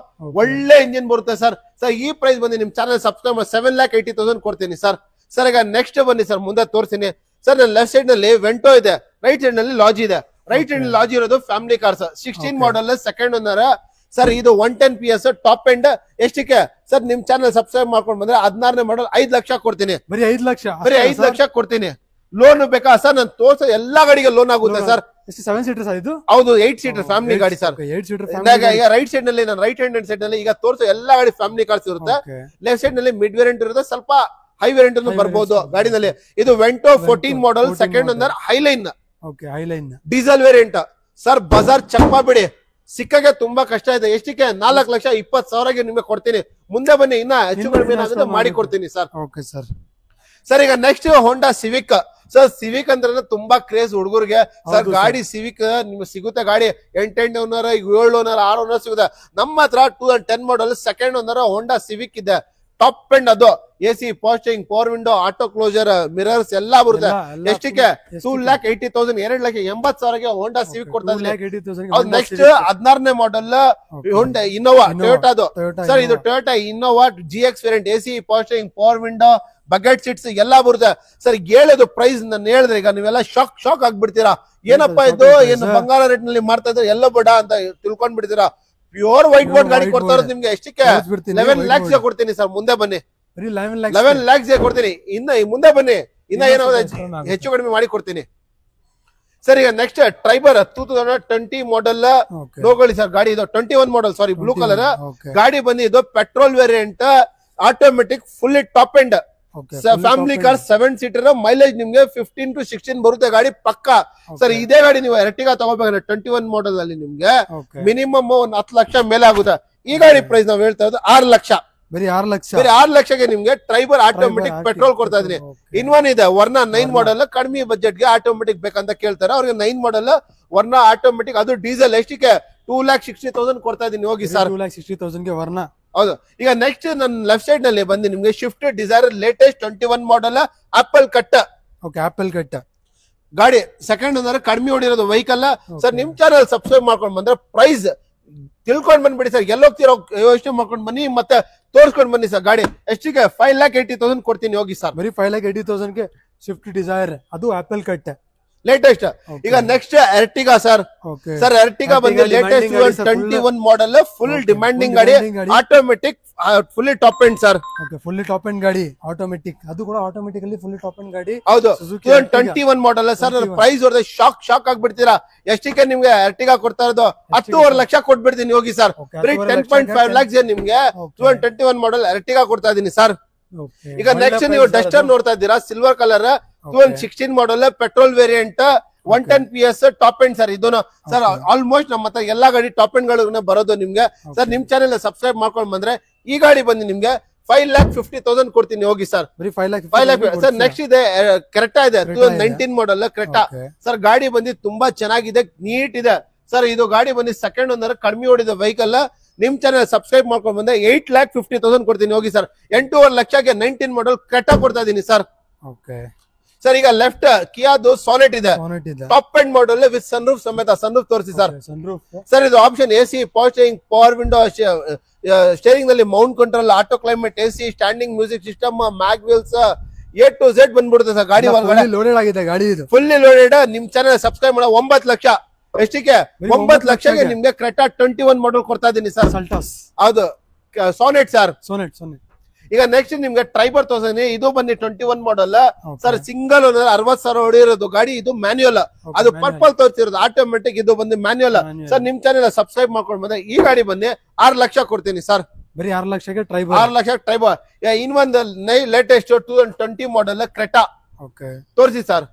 ಒಳ್ಳೆ ಇಂಜಿನ್ ಬರುತ್ತೆ ಸರ್. ಸರ್ ಈ ಪ್ರೈಸ್ ಬಂದು ನಿಮ್ ಚಾನಲ್ ಸಬ್ಸ್ಕ್ರೈಬ್ 7,80,000 ಕೊಡ್ತೀನಿ ಸರ್. ಸರ್ ಈಗ ನೆಕ್ಸ್ಟ್ ಬನ್ನಿ ಸರ್, ಮುಂದೆ ತೋರಿಸ್ತೀನಿ ಸರ್. ನನ್ನ ಲೆಫ್ಟ್ ಸೈಡ್ ನಲ್ಲಿ ವೆಂಟೋ ಇದೆ, ರೈಟ್ ಸೈಡ್ ನಲ್ಲಿ ಲಾಜಿ ಇದೆ. ರೈಟ್ ಸೈಡ್ ಲಾಜಿ ಇರೋದು ಫ್ಯಾಮಿಲಿ ಕಾರ್ಸ್ 16 ಮಾಡಲ್ ಸೆಕೆಂಡ್ ಓನರ್ ಸರ್. ಇದು 110 PS ಟಾಪ್ ಎಂಡ್. ಎಷ್ಟಕ್ಕೆ ಸರ್ ನಿಮ್ ಚಾನಲ್ ಸಬ್ಸ್ಕ್ರೈಬ್ ಮಾಡ್ಕೊಂಡು ಬಂದ್ರೆ 16ನೇ ಮಾಡಲ್ 5 ಲಕ್ಷ ಕೊಡ್ತೀನಿ. ಬರೀ 5 ಲಕ್ಷ, ಬರೀ 5 ಲಕ್ಷ ಕೊಡ್ತೀನಿ. ಲೋನ್ ಬೇಕಾ ಸರ್? ನಾನು ತೋರ್ಸೋ ಎಲ್ಲಾ ಗಾಡಿಗೆ ಲೋನ್ ಆಗುತ್ತೆ ಸರ್. 7 ಸೀಟರ್ ಸರ್ ಇದು? ಹೌದು, 8 ಸೀಟರ್ ಫ್ಯಾಮಿಲಿ ಗಾಡಿ ಸರ್. 8 ಸೀಟರ್ ಈಗ ರೈಟ್ ಸೈಡ್ ನಲ್ಲಿ, ನಾನು ರೈಟ್ ಹ್ಯಾಂಡ್ ಸೈಡ್ ನಲ್ಲಿ ಈಗ ತೋರ್ಸೋ ಎಲ್ಲಾ ಗಾಡಿ ಫ್ಯಾಮಿಲಿ ಕಾರ್ಸ್ ಇರುತ್ತೆ. ಲೆಫ್ಟ್ ಸೈಡ್ ನಲ್ಲಿ ಮಿಡ್ ವೇರಿಯಂಟ್ ಇರುತ್ತೆ, ಸ್ವಲ್ಪ ಹೈ ವೇರಿಯಂಟ್ ಬರ್ಬೋದು ಗಾಡಿನಲ್ಲಿ. ಇದು Vento 14 model second owner highline diesel variant sir. ಬಜಾರ್ ಚೆಕ್ ಮಾಡ್ಬಿಡಿ, ಸಿಕ್ಕಗೆ ತುಂಬಾ ಕಷ್ಟ ಇದೆ. ಎಷ್ಟಕ್ಕೆ? 4,20,000 ನಿಮ್ಗೆ ಕೊಡ್ತೀನಿ. ಮುಂದೆ ಬನ್ನಿ, ಇನ್ನ ಹೆಚ್ಚು ಕಡಿಮೆ ಏನಾಗುತ್ತೆ ಮಾಡಿ ಕೊಡ್ತೀನಿ ಸರ್. ಸರ್ ಈಗ ನೆಕ್ಸ್ಟ್ ಹೋಂಡಾ ಸಿವಿಕ್ ಸರ್. ಸಿವಿಕ್ ಅಂದ್ರೆ ತುಂಬಾ ಕ್ರೇಜ್ ಹುಡುಗರಿಗೆ ಸರ್. ಗಾಡಿ ಸಿವಿಕ್ ನಿಮ್ಗೆ ಸಿಗುತ್ತೆ ಗಾಡಿ 8 ಓನರ್ 7 ಓನರ್ 6 ಓನರ್ ಸಿಗುತ್ತೆ. ನಮ್ಮ ಹತ್ರ 2010 model second owner Honda Civic ಇದೆ, ಟಾಪ್ ಎಂಡ್. ಅದು AC, power steering, power window, auto closer, mirrors ಎಲ್ಲ ಬರುತ್ತೆ. ಎಷ್ಟಕ್ಕೆ? 2,80,000 2,80,000 ಹೋಂಡಾ ಸಿವಿಕ್ ಕೊಡ್ತಾ ಇದ್ದೀನಿ. ನೆಕ್ಸ್ಟ್ 16ನೇ ಮಾಡಲ್ ಹೋಂಡಾ ಇನೋವಾ ಟೊಯೋಟಾದು ಸರ್. ಇದು Toyota Innova GX variant AC, power steering, power window, bucket seats ಎಲ್ಲ ಬರುತ್ತೆ ಸರ್. ಹೇಳೋದು ಪ್ರೈಸ್ ನಾನು ಹೇಳಿದ್ರೆ ಈಗ ನೀವೆಲ್ಲ ಶಾಕ್ ಆಗ್ಬಿಡ್ತೀರಾ. ಏನಪ್ಪಾ ಇದು, ಏನು ಬಂಗಾರ ರೇಟ್ ನಲ್ಲಿ ಮಾಡ್ತಾ ಇದ್ರೆ ಎಲ್ಲ ಬಡ ಅಂತ ತಿಳ್ಕೊಂಡ್ ಬಿಡ್ತೀರಾ. ಪ್ಯೂರ್ ವೈಟ್ ಬೋರ್ಡ್ ಗಾಡಿ ಕೊಡ್ತಾ ಇರೋದು ನಿಮ್ಗೆ ಎಷ್ಟಕ್ಕೆ? 11 lakhs ಕೊಡ್ತೀನಿ ಸರ್. ಮುಂದೆ ಬನ್ನಿ, 11 lakhs ಕೊಡ್ತೀನಿ. ಇನ್ನ ಮುಂದೆ ಬನ್ನಿ, ಇನ್ನ ಏನಾದ್ರು ಹೆಚ್ಚು ಕಡಿಮೆ ಮಾಡಿ ಕೊಡ್ತೀನಿ ಸರ್. ಈಗ ನೆಕ್ಸ್ಟ್ ಟ್ರೈಬರ್ 2020 ಮಾಡಲ್ ನೋಡ್ಕೊಳ್ಳಿ ಸರ್. ಗಾಡಿ ಇದು 21 ಮಾಡಲ್, ಸಾರಿ ಬ್ಲೂ ಕಲರ್ ಗಾಡಿ ಬಂದಿದ್ದು petrol variant, automatic, fully top end family car 7 seater. Mileage ನಿಮ್ಗೆ 15 to 16 ಬರುತ್ತೆ ಗಾಡಿ ಪಕ್ಕ ಸರ್. ಇದೇ ಗಾಡಿ ನೀವು ಎರ್ಟಿಗಾ ತಗೋಬೇಕಂದ್ರೆ 21 ಮಾಡಲ್ ಅಲ್ಲಿ ನಿಮ್ಗೆ ಮಿನಿಮಮ್ 10 ಲಕ್ಷ ಮೇಲೆ ಆಗುತ್ತೆ. ಈ ಗಾಡಿ ಪ್ರೈಸ್ ನಾವು ಹೇಳ್ತಾ ಇರೋದು 6 ಲಕ್ಷ. ಬರೀ 6 ಲಕ್ಷ. ಬರೀ 6 ಲಕ್ಷಕ್ಕೆ ನಿಮ್ಗೆ ಟ್ರೈಬರ್ ಆಟೋಮೆಟಿಕ್ ಪೆಟ್ರೋಲ್ ಕೊಡ್ತಾ ಇದೀನಿ. ಇನ್ನೊಂದು ಇದೆ ವರ್ನಾ 9 ಮಾಡಲ್, ಕಡಿಮೆ ಬಜೆಟ್ ಗೆ ಆಟೋಮೆಟಿಕ್ ಬೇಕಂತ ಕೇಳ್ತಾರೆ ಅವ್ರಿಗೆ 9 ಮಾಡಲ್ ವರ್ನಾ ಆಟೋಮೆಟಿಕ್, ಅದು ಡೀಸೆಲ್. ಎಷ್ಟಕ್ಕೆ? 2,60,000 ಕೊಡ್ತಾ ಇದೀನಿ ಹೋಗಿ ಸರ್. 2,60,000 ವರ್ನಾ. ಹೌದು. ಈಗ ನೆಕ್ಸ್ಟ್ ನನ್ನ ಲೆಫ್ಟ್ ಸೈಡ್ ನಲ್ಲಿ ಬಂದು ನಿಮ್ಗೆ ಶಿಫ್ಟ್ ಡಿಸೈರ್ ಲೇಟೆಸ್ಟ್ 21 ಮಾಡಲ್ ಆಪಲ್ ಕಟ್. ಆಪಲ್ ಕಟ್ ಗಾಡಿ ಸೆಕೆಂಡ್ ಅಂದ್ರೆ ಕಡಿಮೆ ಹೊಡಿರೋದು ವೆಹಿಕಲ್ ಸರ್. ನಿಮ್ ಚಾನಲ್ ಸಬ್ಸ್ಕ್ರೈಬ್ ಮಾಡ್ಕೊಂಡು ಬಂದ್ರೆ ಪ್ರೈಸ್ ತಿಳ್ಕೊಂಡ್ ಬಂದ್ಬಿಡಿ ಸರ್. ಎಲ್ಲೋಗ್ತಿರೋ ಯೋಚನೆ ಮಾಡ್ಕೊಂಡು ಬನ್ನಿ ಮತ್ತೆ ತೋರ್ಸ್ಕೊಂಡ್ ಬನ್ನಿ ಸರ್. ಗಾಡಿ ಎಷ್ಟಿಗೆ 5,80,000 ಕೊಡ್ತೀನಿ ಹೋಗಿ ಸರ್. ಬರೀ 5,80,000 ಸ್ವಿಫ್ಟ್ ಡಿಸೈರ್, ಅದು ಆಪಲ್ ಕಟ್ ಲೇಟೆಸ್ಟ್. ಈಗ next Ertiga sir. Sir Ertiga ಬಂದು ಲೇಟೆಸ್ಟ್ 21 ಮಾಡೆಲ್, ಫುಲ್ ಡಿಮ್ಯಾಂಡಿಂಗ್ ಗಾಡಿ, automatic, fully top end sir. Fully top end ಗಾಡಿ, ಆಟೋಮೆಟಿಕ್, ಅದು ಕೂಡ ಆಟೋಮೆಟಿಕಲಿ ಫುಲ್ಲಿ ಟಾಪ್ ಎಂಡ್ ಗಾಡಿ. ಹೌದು, 21 ಮಾಡೆಲ್ ಸರ್. ಪ್ರೈಸ್ ಹೊಡೆದ ಶಾಕ್ ಆಗ್ಬಿಡ್ತೀರಾ. ಎಷ್ಟಿಗೆ ನಿಮ್ಗೆ ಎರ್ಟಿಗಾ ಕೊಡ್ತಾ ಇರೋದು 10.5 ಲಕ್ಷ ಕೊಟ್ಬಿಡ್ತೀನಿ ಹೋಗಿ ಸರ್. ಬರೀ 10.5 lakhs ನಿಮ್ಗೆ 21 ಮಾಡೆಲ್ ಎರ್ಟಿಗಾ ಕೊಡ್ತಾ ಇದೀನಿ ಸರ್. ಈಗ ನೆಕ್ಸ್ಟ್ ನೀವು ಡಸ್ಟರ್ ನೋಡ್ತಾ ಇದ್ದೀರಾ, silver colour, 2016 model, petrol variant, 110 PS top end sir. ಇದನ್ನು ಸರ್ ಆಲ್ಮೋಸ್ಟ್ ನಮ್ಮ ಹತ್ರ ಎಲ್ಲಾ ಗಾಡಿ ಟಾಪ್ ಎಂಡ್ ಗಳು ಬರೋದು ನಿಮ್ಗೆ ಸರ್. ನಿಮ್ ಚಾನೆಲ್ ಸಬ್ಸ್ಕ್ರೈಬ್ ಮಾಡ್ಕೊಂಡ್ ಬಂದ್ರೆ ಈ ಗಾಡಿ ಬಂದು ನಿಮ್ಗೆ 5,50,000 ಕೊಡ್ತೀನಿ ಹೋಗಿ ಸರ್. 5 lakh sir. ನೆಕ್ಸ್ಟ್ ಇದೆ ಕ್ರೆಟಾ ಇದೆ, 2019 ಮಾಡೆಲ್ ಕ್ರೆಟಾ ಸರ್. ಗಾಡಿ ಬಂದು ತುಂಬಾ ಚೆನ್ನಾಗಿದೆ, ನೀಟ್ ಇದೆ ಸರ್. ಇದು ಗಾಡಿ ಬಂದು ಸೆಕೆಂಡ್ ಓನರ್, ಕಡಿಮೆ ಹೊಡಿದ ವೆಹಿಕಲ್. ನಿಮ್ ಚಾನಲ್ ಸಬ್ಸ್ಕ್ರೈಬ್ ಮಾಡ್ಕೊಂಡ್ ಬಂದ್ರೆ 8,50,000 ಕೊಡ್ತೀನಿ ಹೋಗಿ ಸರ್. 8.5 ಲಕ್ಷಕ್ಕೆ 19 ಮಾಡೆಲ್ ಕ್ರೆಟಾ ಕೊಡ್ತಾ ಇದೀನಿ ಸರ್. ಸರ್ ಈಗ ಲೆಫ್ಟ್ ಕಿಯಾದು ಸಾನೆಟ್ ಇದೆ, top end model with sunroof ಸಮೇತ. ಸನ್ರೂಫ್ ತೋರಿಸಿ ಸರ್. ಸರ್ ಇದು option AC, power steering, power window, steering ನಲ್ಲಿ mount control, auto climate, AC, standing music system, mag wheels, A to Z ಬಂದ್ಬಿಡುತ್ತೆ ಸರ್. ಗಾಡಿ ಲೋಡೆಡ್ ಆಗಿದೆ, ಗಾಡಿ ಇದು ಫುಲ್ಲಿ ಲೋಡೆಡ್. ನಿಮ್ ಚಾನಲ್ ಸಬ್ಸ್ಕ್ರೈಬ್ ಮಾಡೋ 9 ಲಕ್ಷ. ಎಷ್ಟಿಗೆ 9 ಲಕ್ಷಕ್ಕೆ ನಿಮ್ಗೆ ಕ್ರೆಟಾ 21 ಮಾಡೆಲ್ ಕೊಡ್ತಾ ಇದೀನಿ ಸರ್. ಹೌದು, ಸಾನೆಟ್ ಸರ್. ಈಗ ನೆಕ್ಸ್ಟ್ ನಿಮ್ಗೆ ಟ್ರೈಬರ್ ತೋರಿಸ್ತೀನಿ. ಇದು ಬನ್ನಿ 21 ಮಾಡೆಲ್ ಸರ್. ಸಿಂಗಲ್ ಓನರ್, 60,000 ಹೊಡಿರೋದು ಗಾಡಿ. ಇದು ಮ್ಯಾನ್ಯುಯಲ್, ಅದು ಪರ್ಪಲ್ ತೋರಿಸಿರೋದು ಆಟೋಮೆಟಿಕ್, ಇದು ಬಂದು ಮ್ಯಾನ್ಯುಯಲ್ ಸರ್. ನಿಮ್ ಚಾನೆಲ್ ಸಬ್ಸ್ಕ್ರೈಬ್ ಮಾಡ್ಕೊಂಡು ಬಂದ್ರೆ ಈ ಗಾಡಿ ಬಂದು 6 ಲಕ್ಷ ಕೊಡ್ತೀನಿ ಸರ್. ಬರೀ 6 ಲಕ್ಷಕ್ಕೆ ಟ್ರೈಬರ್. 6 ಲಕ್ಷ ಟ್ರೈಬರ್. ಇನ್ನೊಂದು ಲೇಟೆಸ್ಟ್ 2020 ಮಾಡೆಲ್ ಕ್ರೆಟಾ ತೋರಿಸಿ sir.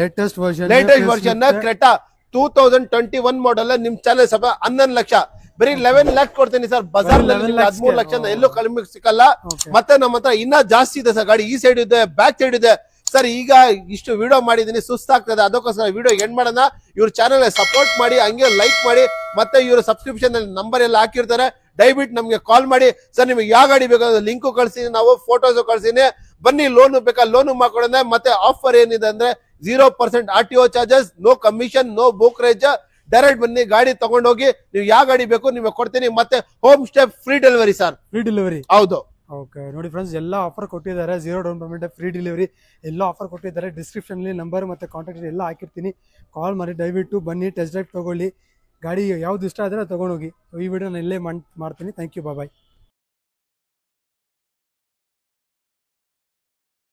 Latest version Creta 2021 model. ನಿಮ್ ಚಾನೆಲ್ ಸಭ 11 ಲಕ್ಷ. ಬರೀ 11 lakhs ಕೊಡ್ತೀನಿ ಸರ್. ಬಜಾರ್ ನಲ್ಲಿ 13 ಲಕ್ಷ ಎಲ್ಲೂ ಕಡಿಮೆ ಸಿಕ್ಕಲ್ಲ. ಮತ್ತೆ ನಮ್ಮ ಹತ್ರ ಇನ್ನ ಜಾಸ್ತಿ ಇದೆ ಸರ್ ಗಾಡಿ. ಈ ಸೈಡ್ ಇದೆ, ಬ್ಯಾಕ್ ಸೈಡ್ ಇದೆ ಸರ್. ಈಗ ಇಷ್ಟು ವಿಡಿಯೋ ಮಾಡಿದೀನಿ, ಸುಸ್ತಾಗ್ತದೆ, ಅದಕ್ಕೋಸ್ಕರ ವಿಡಿಯೋ ಎಂಡ್ ಮಾಡೋಣ. ಇವ್ರ ಚಾನೆಲ್ ಸಪೋರ್ಟ್ ಮಾಡಿ, ಹಂಗೆ ಲೈಕ್ ಮಾಡಿ, ಮತ್ತೆ ಇವ್ರ ಸಬ್ಸ್ಕ್ರಿಪ್ಷನ್ ನಂಬರ್ ಎಲ್ಲ ಹಾಕಿರ್ತಾರೆ. ದಯವಿಟ್ಟು ನಮ್ಗೆ ಕಾಲ್ ಮಾಡಿ ಸರ್. ನಿಮ್ಗೆ ಯಾವ ಗಾಡಿ ಬೇಕಾದ್ರೆ ಲಿಂಕ್ ಕಳ್ಸಿದೀನಿ, ನಾವು ಫೋಟೋಸ್ ಕಳ್ಸಿದೀನಿ. ಬನ್ನಿ, ಲೋನ್ ಬೇಕಾ ಲೋನ್ ಮಾಡ್ಕೊಡೋಣ. ಮತ್ತೆ ಆಫರ್ ಏನಿದೆ ಅಂದ್ರೆ 0% RTO charges, no commission, no brokerage. Direct ಬನ್ನಿ, ಗಾಡಿ ತಗೊಂಡೋಗಿ ನೀವು ಯಾವ ಗಾಡಿ ಬೇಕು ನಿಮಗೆ ಕೊಡ್ತೀನಿ. ಮತ್ತೆ home stay free delivery sir. Free delivery, ಹೌದು. ನೋಡಿ ಫ್ರೆಂಡ್ಸ್, ಎಲ್ಲ ಆಫರ್ ಕೊಟ್ಟಿದ್ದಾರೆ. 0 ಡೌನ್ ಪೇಮೆಂಟ್, ಫ್ರೀ ಡೆಲಿವರಿ ಎಲ್ಲ ಆಫರ್ ಕೊಟ್ಟಿದ್ದಾರೆ. ಡಿಸ್ಕ್ರಿಪ್ಷನ್ ಅಲ್ಲಿ ನಂಬರ್ ಮತ್ತೆ ಕಾಂಟ್ಯಾಕ್ಟ್ ಎಲ್ಲ ಹಾಕಿರ್ತೀನಿ. ಕಾಲ್ ಮಾಡಿ, ದಯವಿಟ್ಟು ಬನ್ನಿ, ಟೆಸ್ಟ್ ಡ್ರೈವ್ ತಗೊಳ್ಳಿ. ಗಾಡಿ ಯಾವ್ದು ಇಷ್ಟ ಆದರೆ ತಗೊಂಡೋಗಿ. ಈ ವಿಡಿಯೋ ನಾನು ಇಲ್ಲೇ ಮಾಡ್ತೀನಿ. Thank you, bye.